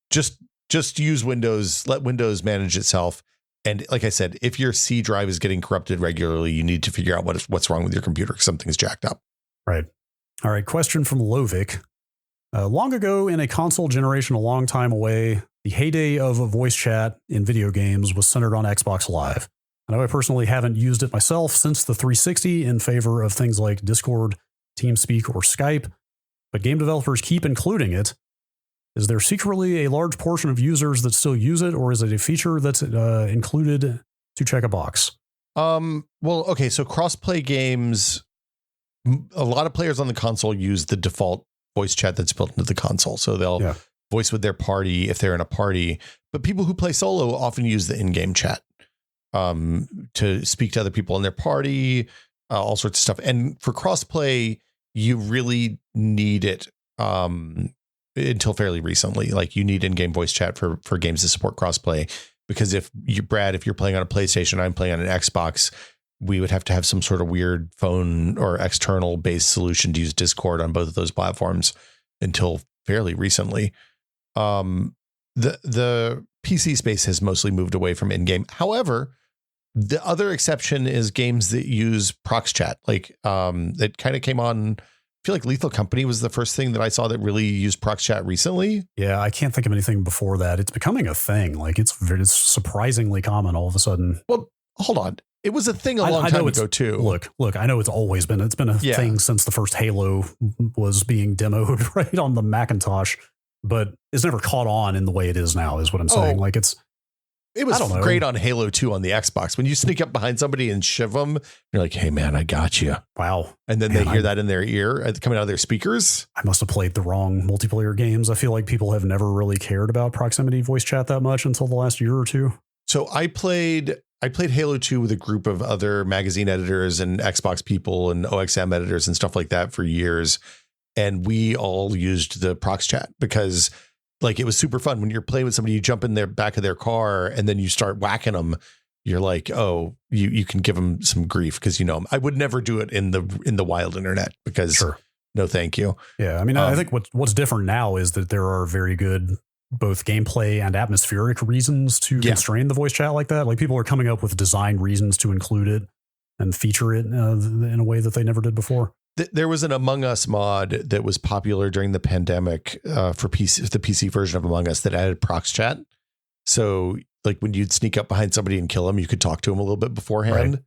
S1: Just use Windows, let Windows manage itself. And like I said, if your C drive is getting corrupted regularly, you need to figure out what's wrong with your computer. Something's jacked up.
S2: Right. All right. Question from Lovic. Long ago in a console generation, a long time away, the heyday of a voice chat in video games was centered on Xbox Live. I know I personally haven't used it myself since the 360 in favor of things like Discord, TeamSpeak, or Skype, but game developers keep including it. Is there secretly a large portion of users that still use it, or is it a feature that's included to check a box?
S1: Well, okay, so cross-play games, a lot of players on the console use the default voice chat that's built into the console. So they'll voice with their party if they're in a party, but people who play solo often use the in-game chat to speak to other people in their party, all sorts of stuff. And for cross-play, you really need it until fairly recently. Like you need in-game voice chat for games to support crossplay, because if you're playing on a PlayStation, I'm playing on an Xbox, we would have to have some sort of weird phone or external based solution to use Discord on both of those platforms until fairly recently. The PC space has mostly moved away from in-game. However, the other exception is games that use prox chat. Like it kind of came on. I feel like Lethal Company was the first thing that I saw that really used prox chat recently.
S2: Yeah, I can't think of anything before that. It's becoming a thing. Like it's surprisingly common all of a sudden.
S1: Well, hold on. It was a thing a long time ago too.
S2: Look, I know it's always been. It's been a thing since the first Halo was being demoed right on the Macintosh, but it's never caught on in the way it is now, is what I'm saying. Like
S1: it was great on Halo 2 on the Xbox. When you sneak up behind somebody and shiv them, you're like, hey, man, I got you.
S2: Wow.
S1: And then they hear that in their ear coming out of their speakers.
S2: I must have played the wrong multiplayer games. I feel like people have never really cared about proximity voice chat that much until the last year or two.
S1: So I played Halo 2 with a group of other magazine editors and Xbox people and OXM editors and stuff like that for years. And we all used the prox chat because like it was super fun. When you're playing with somebody, you jump in their back of their car and then you start whacking them. You're like, oh, you can give them some grief because you know them. I would never do it in the wild internet because no, thank you.
S2: Yeah, I mean, I think what's different now is that there are very good both gameplay and atmospheric reasons to constrain the voice chat like that. Like people are coming up with design reasons to include it and feature it in a way that they never did before.
S1: There was an Among Us mod that was popular during the pandemic for PC, the PC version of Among Us that added prox chat. So like when you'd sneak up behind somebody and kill them, you could talk to them a little bit beforehand.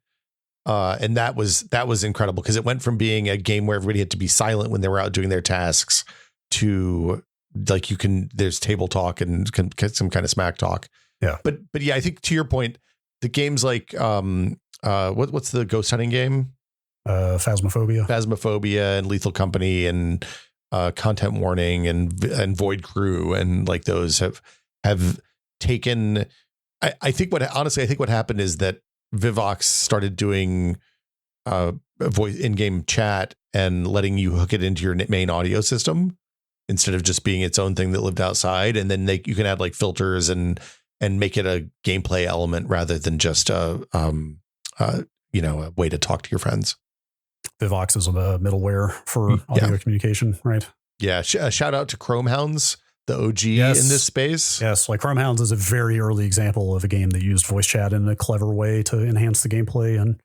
S1: Right. And that was incredible because it went from being a game where everybody had to be silent when they were out doing their tasks to like there's table talk and can get some kind of smack talk.
S2: Yeah.
S1: But yeah, I think to your point, the games like what's the ghost hunting game? Phasmophobia and Lethal Company and Content Warning and Void Crew and like those have taken. I think what happened is that Vivox started doing voice in-game chat and letting you hook it into your main audio system instead of just being its own thing that lived outside. And then you can add like filters and make it a gameplay element rather than just a way to talk to your friends.
S2: Vivox is a middleware for audio communication, right?
S1: Yeah. Shout out to Chromehounds. the OG in this space.
S2: Yes, like Chromehounds is a very early example of a game that used voice chat in a clever way to enhance the gameplay and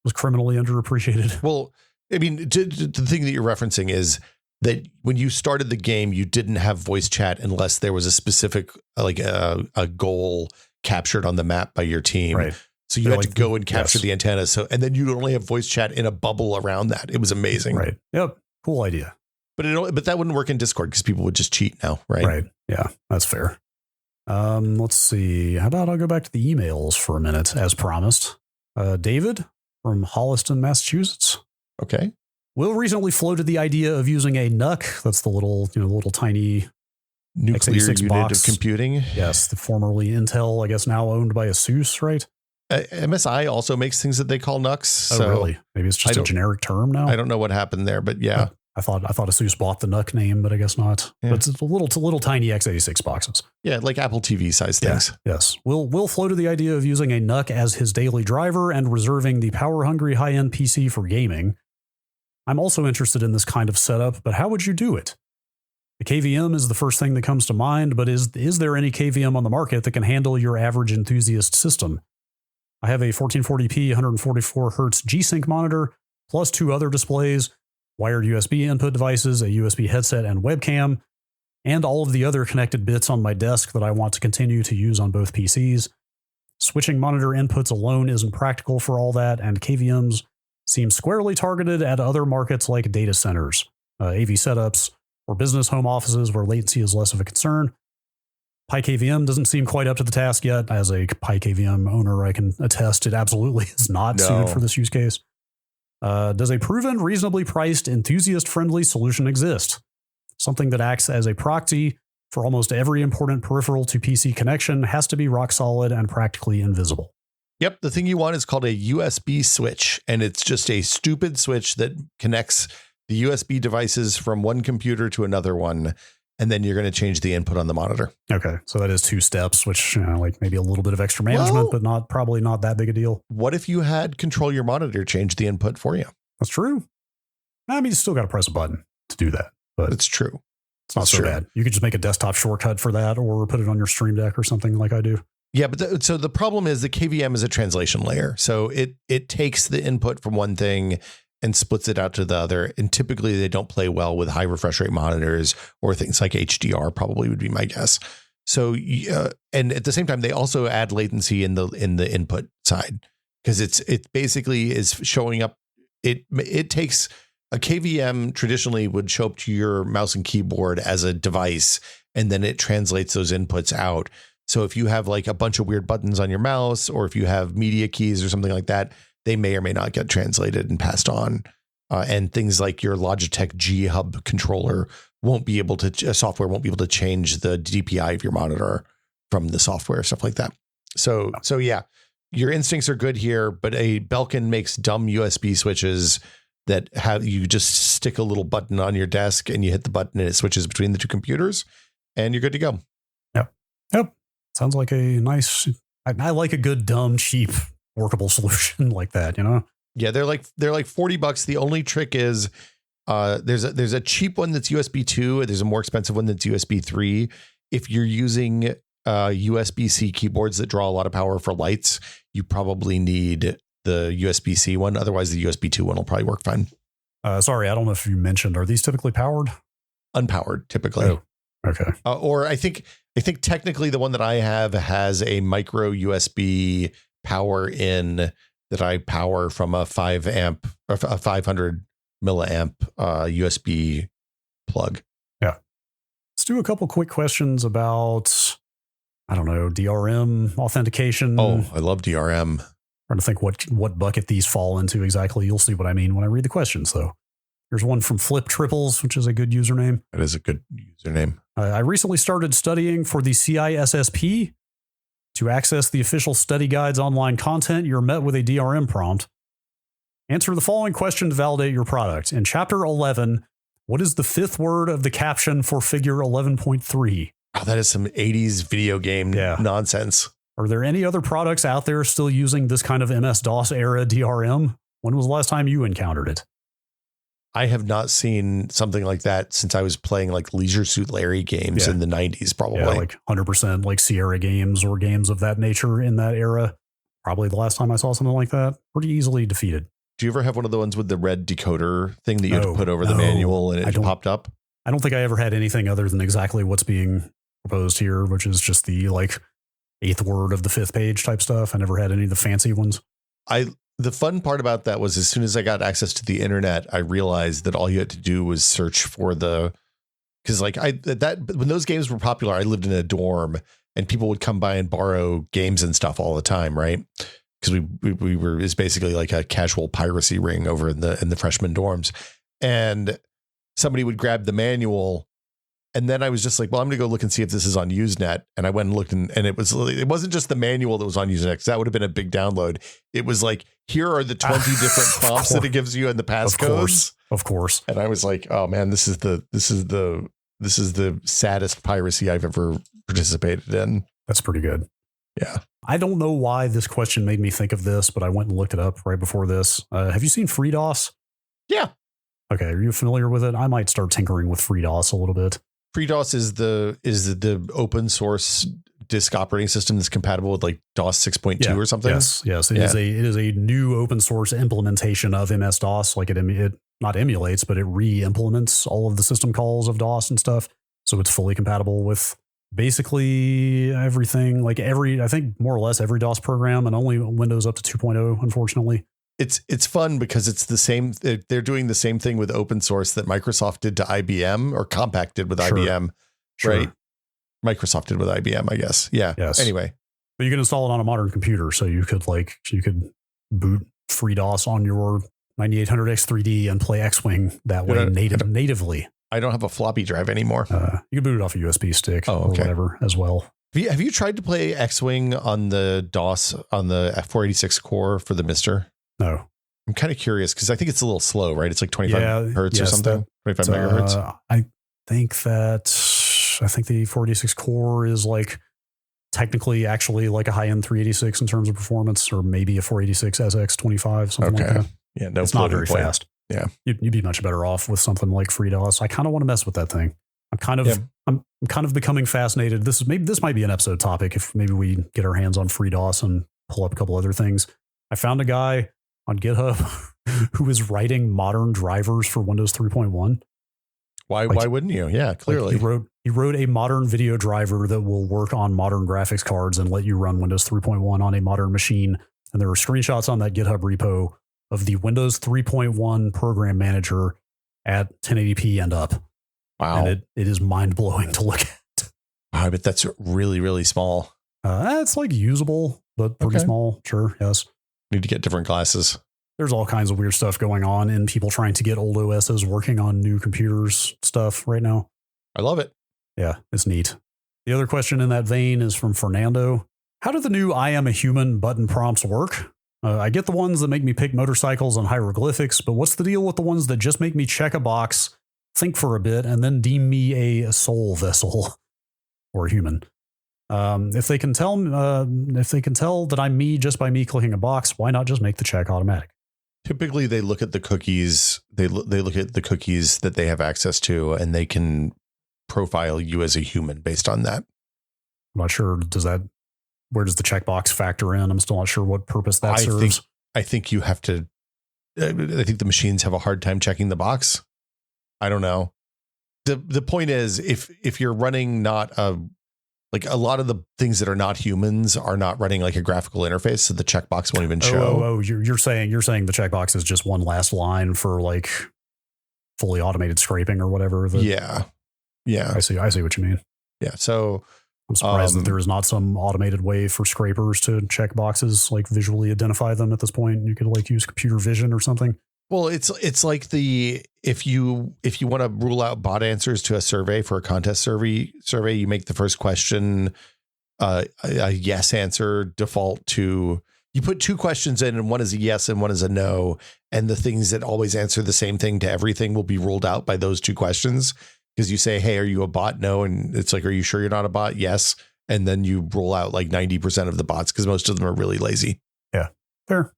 S2: was criminally underappreciated.
S1: Well, I mean, the thing that you're referencing is that when you started the game, you didn't have voice chat unless there was a specific, like a goal captured on the map by your team.
S2: Right.
S1: So you had to go and capture the antenna. So, and then you'd only have voice chat in a bubble around that. It was amazing.
S2: Right. Yep. Cool idea.
S1: But that wouldn't work in Discord because people would just cheat now. Right.
S2: Right. Yeah, that's fair. Let's see. How about I'll go back to the emails for a minute as promised. David from Holliston, Massachusetts.
S1: Okay.
S2: Will recently floated the idea of using a NUC. That's the little tiny
S1: nuclear
S2: x86
S1: unit
S2: box
S1: of computing.
S2: Yes, the formerly Intel, I guess now owned by ASUS, right?
S1: MSI also makes things that they call NUCs.
S2: Oh,
S1: so
S2: really? Maybe it's just a generic term now.
S1: I don't know what happened there, but yeah.
S2: I thought ASUS bought the NUC name, but I guess not.
S1: Yeah.
S2: But it's little tiny x86 boxes.
S1: Yeah, like Apple TV size things.
S2: Yes. Will floated the idea of using a NUC as his daily driver and reserving the power-hungry high-end PC for gaming. I'm also interested in this kind of setup, but how would you do it? The KVM is the first thing that comes to mind, but is there any KVM on the market that can handle your average enthusiast system? I have a 1440p 144 Hz G-Sync monitor, plus 2 other displays, wired USB input devices, a USB headset and webcam, and all of the other connected bits on my desk that I want to continue to use on both PCs. Switching monitor inputs alone isn't practical for all that, and KVMs seem squarely targeted at other markets like data centers, AV setups, or business home offices where latency is less of a concern. PyKVM doesn't seem quite up to the task yet. As a PyKVM owner, I can attest it absolutely is not suited for this use case. Does a proven, reasonably priced, enthusiast-friendly solution exist? Something that acts as a proxy for almost every important peripheral to PC connection, has to be rock solid and practically invisible.
S1: Yep. The thing you want is called a USB switch, and it's just a stupid switch that connects the USB devices from one computer to another one. And then you're going to change the input on the monitor.
S2: Okay. So that is 2 steps, which like maybe a little bit of extra management, but probably not that big a deal.
S1: What if you had control your monitor change the input for you?
S2: That's true. I mean, you still got to press a button to do that, but
S1: it's true.
S2: It's not so bad. You could just make a desktop shortcut for that or put it on your Stream Deck or something like I do.
S1: Yeah, but so the problem is the KVM is a translation layer. So it takes the input from one thing and splits it out to the other. And typically they don't play well with high refresh rate monitors or things like HDR probably would be my guess. So, and at the same time, they also add latency in the input side because it basically is showing up. It takes a KVM traditionally would show up to your mouse and keyboard as a device, and then it translates those inputs out. So if you have like a bunch of weird buttons on your mouse, or if you have media keys or something like that, they may or may not get translated and passed on. And things like your Logitech G Hub controller software won't be able to change the DPI of your monitor from the software, stuff like that. So yeah, your instincts are good here, but a Belkin makes dumb USB switches that have you just stick a little button on your desk and you hit the button and it switches between the 2 computers and you're good to go.
S2: Yep. Sounds like a nice, I like a good, dumb, cheap, workable solution like that, you know?
S1: Yeah, they're like $40. The only trick is there's a cheap one that's USB 2. There's a more expensive one that's USB 3. If you're using USB-C keyboards that draw a lot of power for lights, you probably need the USB-C one. Otherwise, the USB 2 one will probably work fine.
S2: Sorry, I don't know if you mentioned, are these typically powered?
S1: Unpowered, typically.
S2: Oh, okay.
S1: Or I think technically the one that I have has a micro USB power in that I power from a 500 milliamp USB plug.
S2: Yeah. Let's do a couple quick questions about, I don't know, DRM authentication.
S1: Oh, I love DRM.
S2: Trying to think what bucket these fall into exactly. You'll see what I mean when I read the questions, though. Here's one from Flip Triples, which is a good username.
S1: That is a good username.
S2: I recently started studying for the CISSP. To access the official study guide's online content, you're met with a DRM prompt. Answer the following question to validate your product. In Chapter 11, what is the 5th word of the caption for Figure 11.3?
S1: Oh, that is some 80s video game nonsense.
S2: Are there any other products out there still using this kind of MS-DOS era DRM? When was the last time you encountered it?
S1: I have not seen something like that since I was playing like Leisure Suit Larry games in the 90s, probably.
S2: Yeah, like 100% like Sierra games or games of that nature in that era. Probably the last time I saw something like that. Pretty easily defeated.
S1: Do you ever have one of the ones with the red decoder thing that you had to put over the manual and it popped up?
S2: I don't think I ever had anything other than exactly what's being proposed here, which is just the like 8th word of the 5th page type stuff. I never had any of the fancy ones.
S1: The fun part about that was as soon as I got access to the internet, I realized that all you had to do was search for because like when those games were popular, I lived in a dorm and people would come by and borrow games and stuff all the time, right? Because we were is basically like a casual piracy ring over in the freshman dorms, and somebody would grab the manual. And then I was just like, well, I'm going to go look and see if this is on Usenet. And I went and looked and it wasn't just the manual that was on Usenet, because that would have been a big download. It was like, here are the 20 different prompts that it gives you and the passcodes.
S2: Of course.
S1: And I was like, oh man, this is the saddest piracy I've ever participated in.
S2: That's pretty good.
S1: Yeah.
S2: I don't know why this question made me think of this, but I went and looked it up right before this. Have you seen FreeDOS?
S1: Yeah.
S2: Okay. Are you familiar with it? I might start tinkering with FreeDOS a little bit.
S1: FreeDOS is the open source disk operating system that's compatible with like DOS 6.2 or something.
S2: Yes. It is a new open source implementation of MS-DOS. Like it not emulates, but it re-implements all of the system calls of DOS and stuff. So it's fully compatible with basically everything. Like I think more or less every DOS program, and only Windows up to 2.0, unfortunately.
S1: It's fun because it's the same. They're doing the same thing with open source that Microsoft did to IBM, or Compaq did with IBM, right? Microsoft did with IBM, I guess. Yeah.
S2: Yes.
S1: Anyway,
S2: but you can install it on a modern computer, so you could boot FreeDOS on your 9800X3D and play X-Wing that way natively.
S1: I don't have a floppy drive anymore.
S2: You can boot it off a USB stick or whatever as well.
S1: Have you tried to play X-Wing on the DOS on the F486 core for the Mister?
S2: No.
S1: I'm kind of curious because I think it's a little slow, right? It's like 25 hertz or something. 25 megahertz.
S2: I think the 486 core is like technically actually like a high-end 386 in terms of performance, or maybe a 486 SX25, something like that.
S1: Yeah, no,
S2: it's not very fast.
S1: Yeah,
S2: you'd be much better off with something like FreeDOS. I kind of want to mess with that thing. I'm kind of becoming fascinated. This might be an episode topic if maybe we get our hands on FreeDOS and pull up a couple other things. I found a guy on GitHub who is writing modern drivers for Windows 3.1.
S1: Why wouldn't you? Yeah, clearly.
S2: He wrote a modern video driver that will work on modern graphics cards and let you run Windows 3.1 on a modern machine. And there are screenshots on that GitHub repo of the Windows 3.1 program manager at 1080p and up.
S1: Wow.
S2: And it is mind-blowing to look at.
S1: Wow, I bet that's really, really small.
S2: It's like usable, but pretty small. Sure, yes.
S1: Need to get different glasses.
S2: There's all kinds of weird stuff going on and people trying to get old OSs working on new computers stuff right now.
S1: I love it.
S2: Yeah, it's neat. The other question in that vein is from Fernando. How do the new I am a human button prompts work? I get the ones that make me pick motorcycles and hieroglyphics, but what's the deal with the ones that just make me check a box, think for a bit, and then deem me a soul vessel or a human? If they can tell that I'm me just by me clicking a box, why not just make the check automatic?
S1: Typically, they look at the cookies. They look at the cookies that they have access to, and they can profile you as a human based on that.
S2: I'm not sure. Where does the checkbox factor in? I'm still not sure what purpose that serves.
S1: I think you have to. I think the machines have a hard time checking the box. I don't know. The point is, if you're running like a lot of the things that are not humans are not running like a graphical interface, so the checkbox won't even show.
S2: You're saying the checkbox is just one last line for like fully automated scraping or whatever.
S1: Yeah.
S2: I see what you mean.
S1: Yeah. So
S2: I'm surprised that there is not some automated way for scrapers to check boxes, like visually identify them at this point. You could like use computer vision or something.
S1: Well, it's like if you want to rule out bot answers to a survey for a contest survey, you make the first question a yes answer default to. You put two questions in, and one is a yes and one is a no, and the things that always answer the same thing to everything will be ruled out by those two questions, because you say, "Hey, are you a bot?" No, and it's like, "Are you sure you're not a bot?" Yes, and then you rule out like 90% of the bots because most of them are really lazy.
S2: Yeah, fair.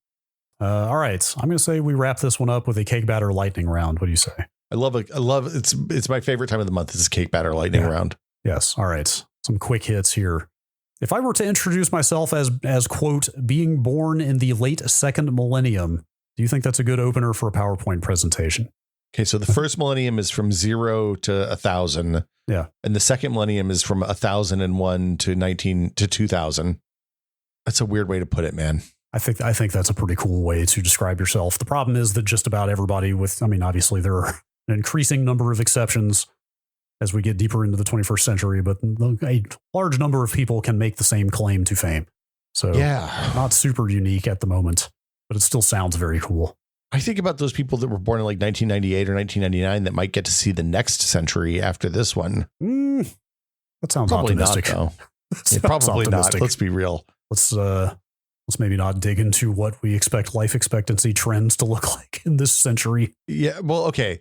S2: All right. I'm going to say we wrap this one up with a cake batter lightning round. What do you say?
S1: I love it's my favorite time of the month. This is cake batter lightning round.
S2: Yes. All right. Some quick hits here. If I were to introduce myself as quote, being born in the late second millennium, do you think that's a good opener for a PowerPoint presentation?
S1: Okay, so the first millennium is from 0 to 1,000.
S2: Yeah.
S1: And the second millennium is from 1,001 to 2000. That's a weird way to put it, man.
S2: I think that's a pretty cool way to describe yourself. The problem is that just about everybody obviously there are an increasing number of exceptions as we get deeper into the 21st century, but a large number of people can make the same claim to fame. So
S1: yeah,
S2: not super unique at the moment, but it still sounds very cool.
S1: I think about those people that were born in like 1998 or 1999 that might get to see the next century after this one.
S2: That sounds
S1: probably
S2: optimistic.
S1: Not, though. Probably
S2: optimistic.
S1: Not. Let's be real.
S2: Let's maybe not dig into what we expect life expectancy trends to look like in this century.
S1: Yeah. Well, okay.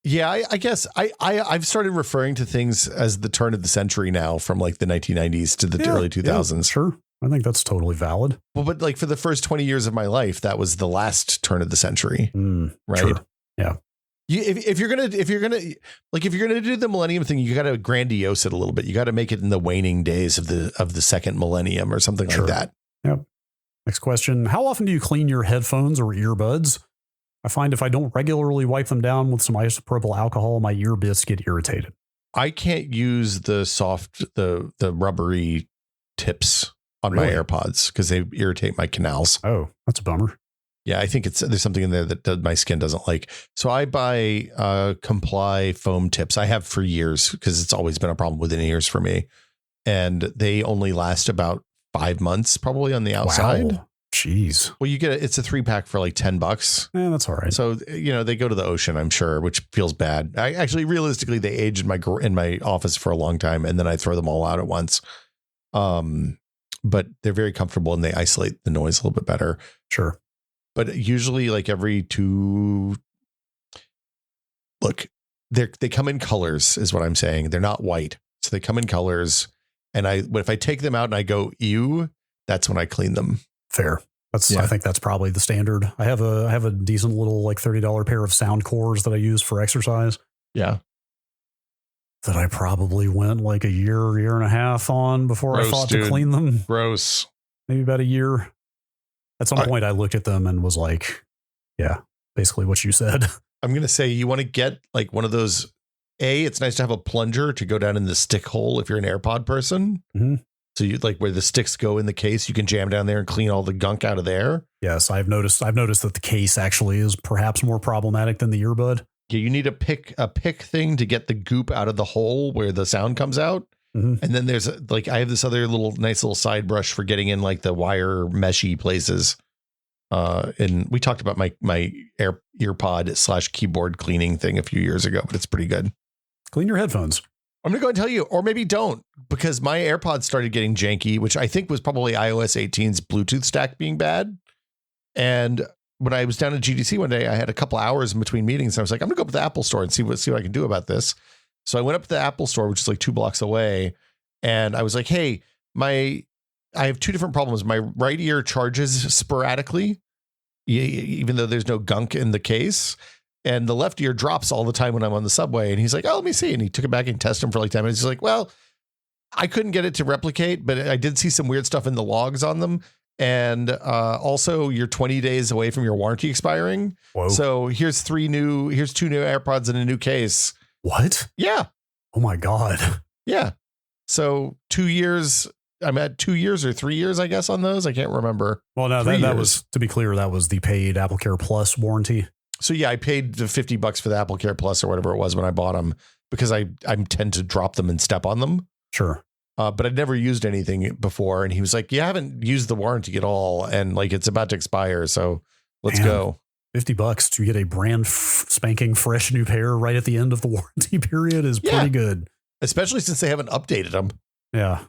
S1: Yeah, I guess I've started referring to things as the turn of the century now, from like the 1990s to the early 2000s.
S2: Yeah, sure. I think that's totally valid.
S1: Well, but like for the first 20 years of my life, that was the last turn of the century. Right.
S2: Sure. Yeah.
S1: If you're gonna do the millennium thing, you got to grandiose it a little bit. You got to make it in the waning days of the second millennium or something like that.
S2: Yep. Next question. How often do you clean your headphones or earbuds? I find if I don't regularly wipe them down with some isopropyl alcohol, my ear bits get irritated.
S1: I can't use the rubbery tips on my AirPods because they irritate my canals.
S2: Oh, that's a bummer.
S1: Yeah, I think there's something in there that my skin doesn't like. So I buy Comply foam tips. I have for years because it's always been a problem with in-ears for me. And they only last about 5 months probably on the outside.
S2: Wow. Jeez.
S1: Well, you get it's a 3-pack for like $10.
S2: Yeah, that's all right.
S1: So, they go to the ocean, I'm sure, which feels bad. I actually, realistically, they age in my office for a long time, and then I throw them all out at once. But they're very comfortable and they isolate the noise a little bit better.
S2: Sure.
S1: But usually like every they come in colors is what I'm saying. They're not white. So they come in colors. And if I take them out and I go, ew, that's when I clean them.
S2: Fair. I think that's probably the standard. I have a decent little like $30 pair of sound cores that I use for exercise.
S1: Yeah.
S2: That I probably went like a year and a half on before I thought to clean them.
S1: Gross.
S2: Maybe about a year. At some point I looked at them and was like, yeah, basically what you said.
S1: I'm going to say you want to get like one of those. It's nice to have a plunger to go down in the stick hole if you're an AirPod person.
S2: Mm-hmm.
S1: So you like where the sticks go in the case, you can jam down there and clean all the gunk out of there.
S2: Yes, I've noticed that the case actually is perhaps more problematic than the earbud.
S1: Yeah, you need a pick thing to get the goop out of the hole where the sound comes out. Mm-hmm. And then there's I have this other nice little side brush for getting in like the wire meshy places. And we talked about my earpod / keyboard cleaning thing a few years ago, but it's pretty good.
S2: Clean your headphones.
S1: I'm going to go and tell you, or maybe don't, because my AirPods started getting janky, which I think was probably iOS 18's Bluetooth stack being bad. And when I was down at GDC one day, I had a couple hours in between meetings. And I was like, I'm going to go up to the Apple store and see what I can do about this. So I went up to the Apple store, which is like 2 blocks away. And I was like, hey, I have 2 different problems. My right ear charges sporadically, even though there's no gunk in the case. And the left ear drops all the time when I'm on the subway. And he's like, oh, let me see. And he took it back and tested him for like 10 minutes. He's like, well, I couldn't get it to replicate, but I did see some weird stuff in the logs on them. And also you're 20 days away from your warranty expiring.
S2: Whoa.
S1: So here's 2 new AirPods in a new case.
S2: What?
S1: Yeah.
S2: Oh my God.
S1: Yeah. So 2 years. I'm at 2 years or 3 years, I guess, on those. I can't remember.
S2: Well, no, that was, to be clear, that was the paid AppleCare Plus warranty.
S1: So yeah, I paid the $50 for the AppleCare Plus or whatever it was when I bought them because I tend to drop them and step on them.
S2: Sure.
S1: But I'd never used anything before. And he was like, you haven't used the warranty at all. And like, it's about to expire. So let's go.
S2: $50 to get a brand spanking fresh new pair right at the end of the warranty period is pretty good. Especially
S1: since they haven't updated them.
S2: Yeah.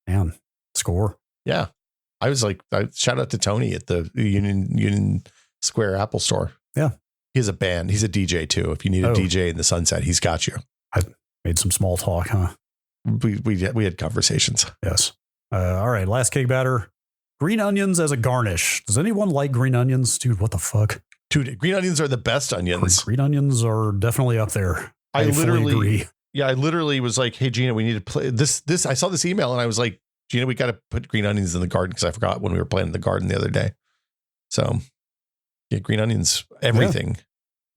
S2: Man, score.
S1: Yeah. I was like, shout out to Tony at the Union Square Apple store.
S2: Yeah.
S1: He has a band. He's a DJ too. If you need a DJ in the sunset, he's got you.
S2: I made some small talk, huh?
S1: We had conversations.
S2: Yes. All right. Last cake batter. Green onions as a garnish. Does anyone like green onions? Dude, what the fuck?
S1: Dude, green onions are the best onions.
S2: Green onions are definitely up there.
S1: I
S2: fully agree.
S1: Yeah, I literally was like, hey, Gina, we need to play this. I saw this email and I was like, Gina, we got to put green onions in the garden because I forgot when we were playing in the garden the other day. So, yeah, green onions, everything. Yeah.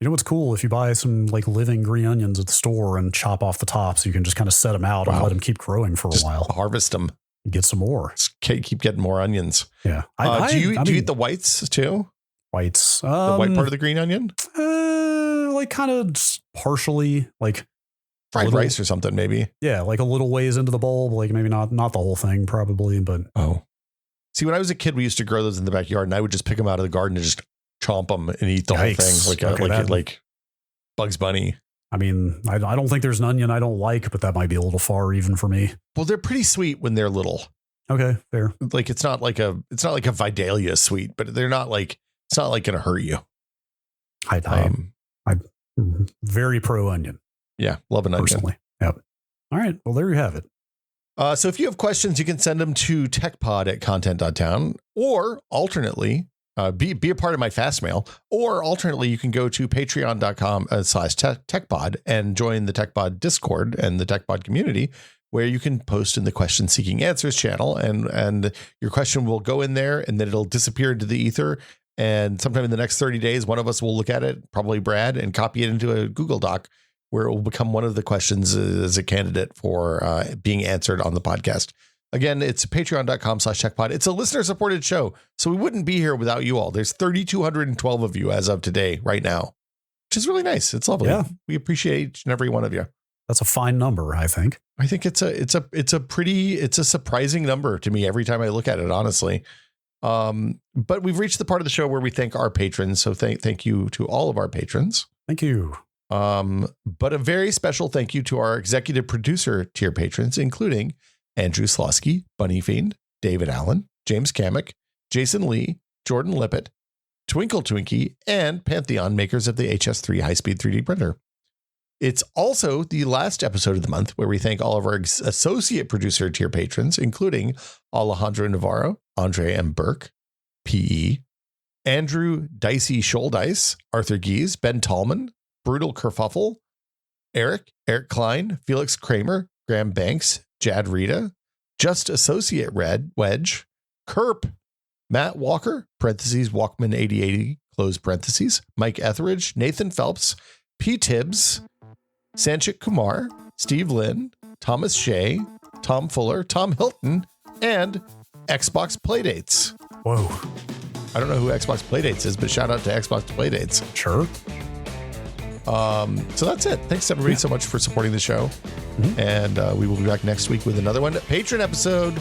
S2: You know what's cool? If you buy some like living green onions at the store and chop off the tops, you can just kind of set them out and let them keep growing for a while.
S1: Harvest them.
S2: Get some more.
S1: Keep getting more onions.
S2: Yeah.
S1: Do you eat the whites too?
S2: Whites.
S1: The white part of the green onion?
S2: Like kind of partially, like
S1: fried rice or something, maybe.
S2: Yeah, like a little ways into the bulb, like maybe not the whole thing, probably, but.
S1: Oh. See, when I was a kid, we used to grow those in the backyard, and I would just pick them out of the garden and just chomp them and eat the whole thing, like Bugs Bunny.
S2: I mean, I don't think there's an onion I don't like, but that might be a little far even for me.
S1: Well, they're pretty sweet when they're little.
S2: Okay, fair.
S1: Like it's not like a Vidalia sweet, but they're not like it's not like gonna hurt you.
S2: I'm very pro onion.
S1: Yeah, love an onion.
S2: Personally. Yep. All right. Well, there you have it.
S1: So if you have questions, you can send them to techpod@content.town, or alternately, be a part of my fast mail, or alternately, you can go to patreon.com/techpod and join the TechPod Discord and the TechPod community, where you can post in the question seeking answers channel, and your question will go in there and then it'll disappear into the ether. And sometime in the next 30 days, one of us will look at it, probably Brad, and copy it into a Google Doc where it will become one of the questions as a candidate for being answered on the podcast. Again, it's patreon.com/techpod. It's a listener supported show, so we wouldn't be here without you all. There's 3,212 of you as of today, right now, which is really nice. It's lovely.
S2: Yeah.
S1: We appreciate each and every one of you.
S2: That's a fine number, I think.
S1: I think it's a surprising number to me every time I look at it, honestly. But we've reached the part of the show where we thank our patrons. So thank you to all of our patrons.
S2: Thank you.
S1: But a very special thank you to our executive producer tier patrons, including Andrew Slosky, Bunny Fiend, David Allen, James Kamek, Jason Lee, Jordan Lippett, Twinkle Twinkie, and Pantheon, makers of the HS3 high-speed 3D printer. It's also the last episode of the month where we thank all of our associate producer tier patrons, including Alejandro Navarro, Andre M. Burke, PE, Andrew Dicey Shouldice, Arthur Gies, Ben Tallman, Brutal Kerfuffle, Eric Klein, Felix Kramer, Graham Banks, Jad Rita, Just Associate Wedge, Kerp, Matt Walker, parentheses, Walkman 8080, close parentheses, Mike Etheridge, Nathan Phelps, P. Tibbs, Sanchit Kumar, Steve Lynn, Thomas Shea, Tom Fuller, Tom Hilton, and Xbox Playdates.
S2: Whoa.
S1: I don't know who Xbox Playdates is, but shout out to Xbox Playdates.
S2: Sure.
S1: So that's it. Thanks everybody so much for supporting the show. Mm-hmm. And we will be back next week with another one. Patron episode.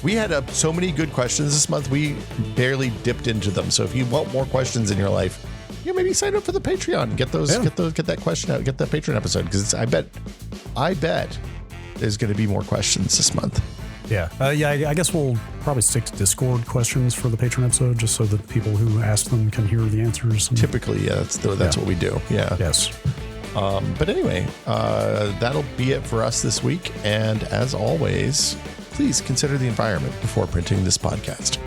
S1: We had so many good questions this month. We barely dipped into them. So if you want more questions in your life, maybe sign up for the Patreon. Get that question out. Get that Patreon episode, because I bet there's going to be more questions this month.
S2: Yeah. I guess we'll probably stick to Discord questions for the Patreon episode, just so that people who ask them can hear the answers.
S1: Typically, yeah, that's what we do. Yeah.
S2: Yes.
S1: But anyway, that'll be it for us this week. And as always, please consider the environment before printing this podcast.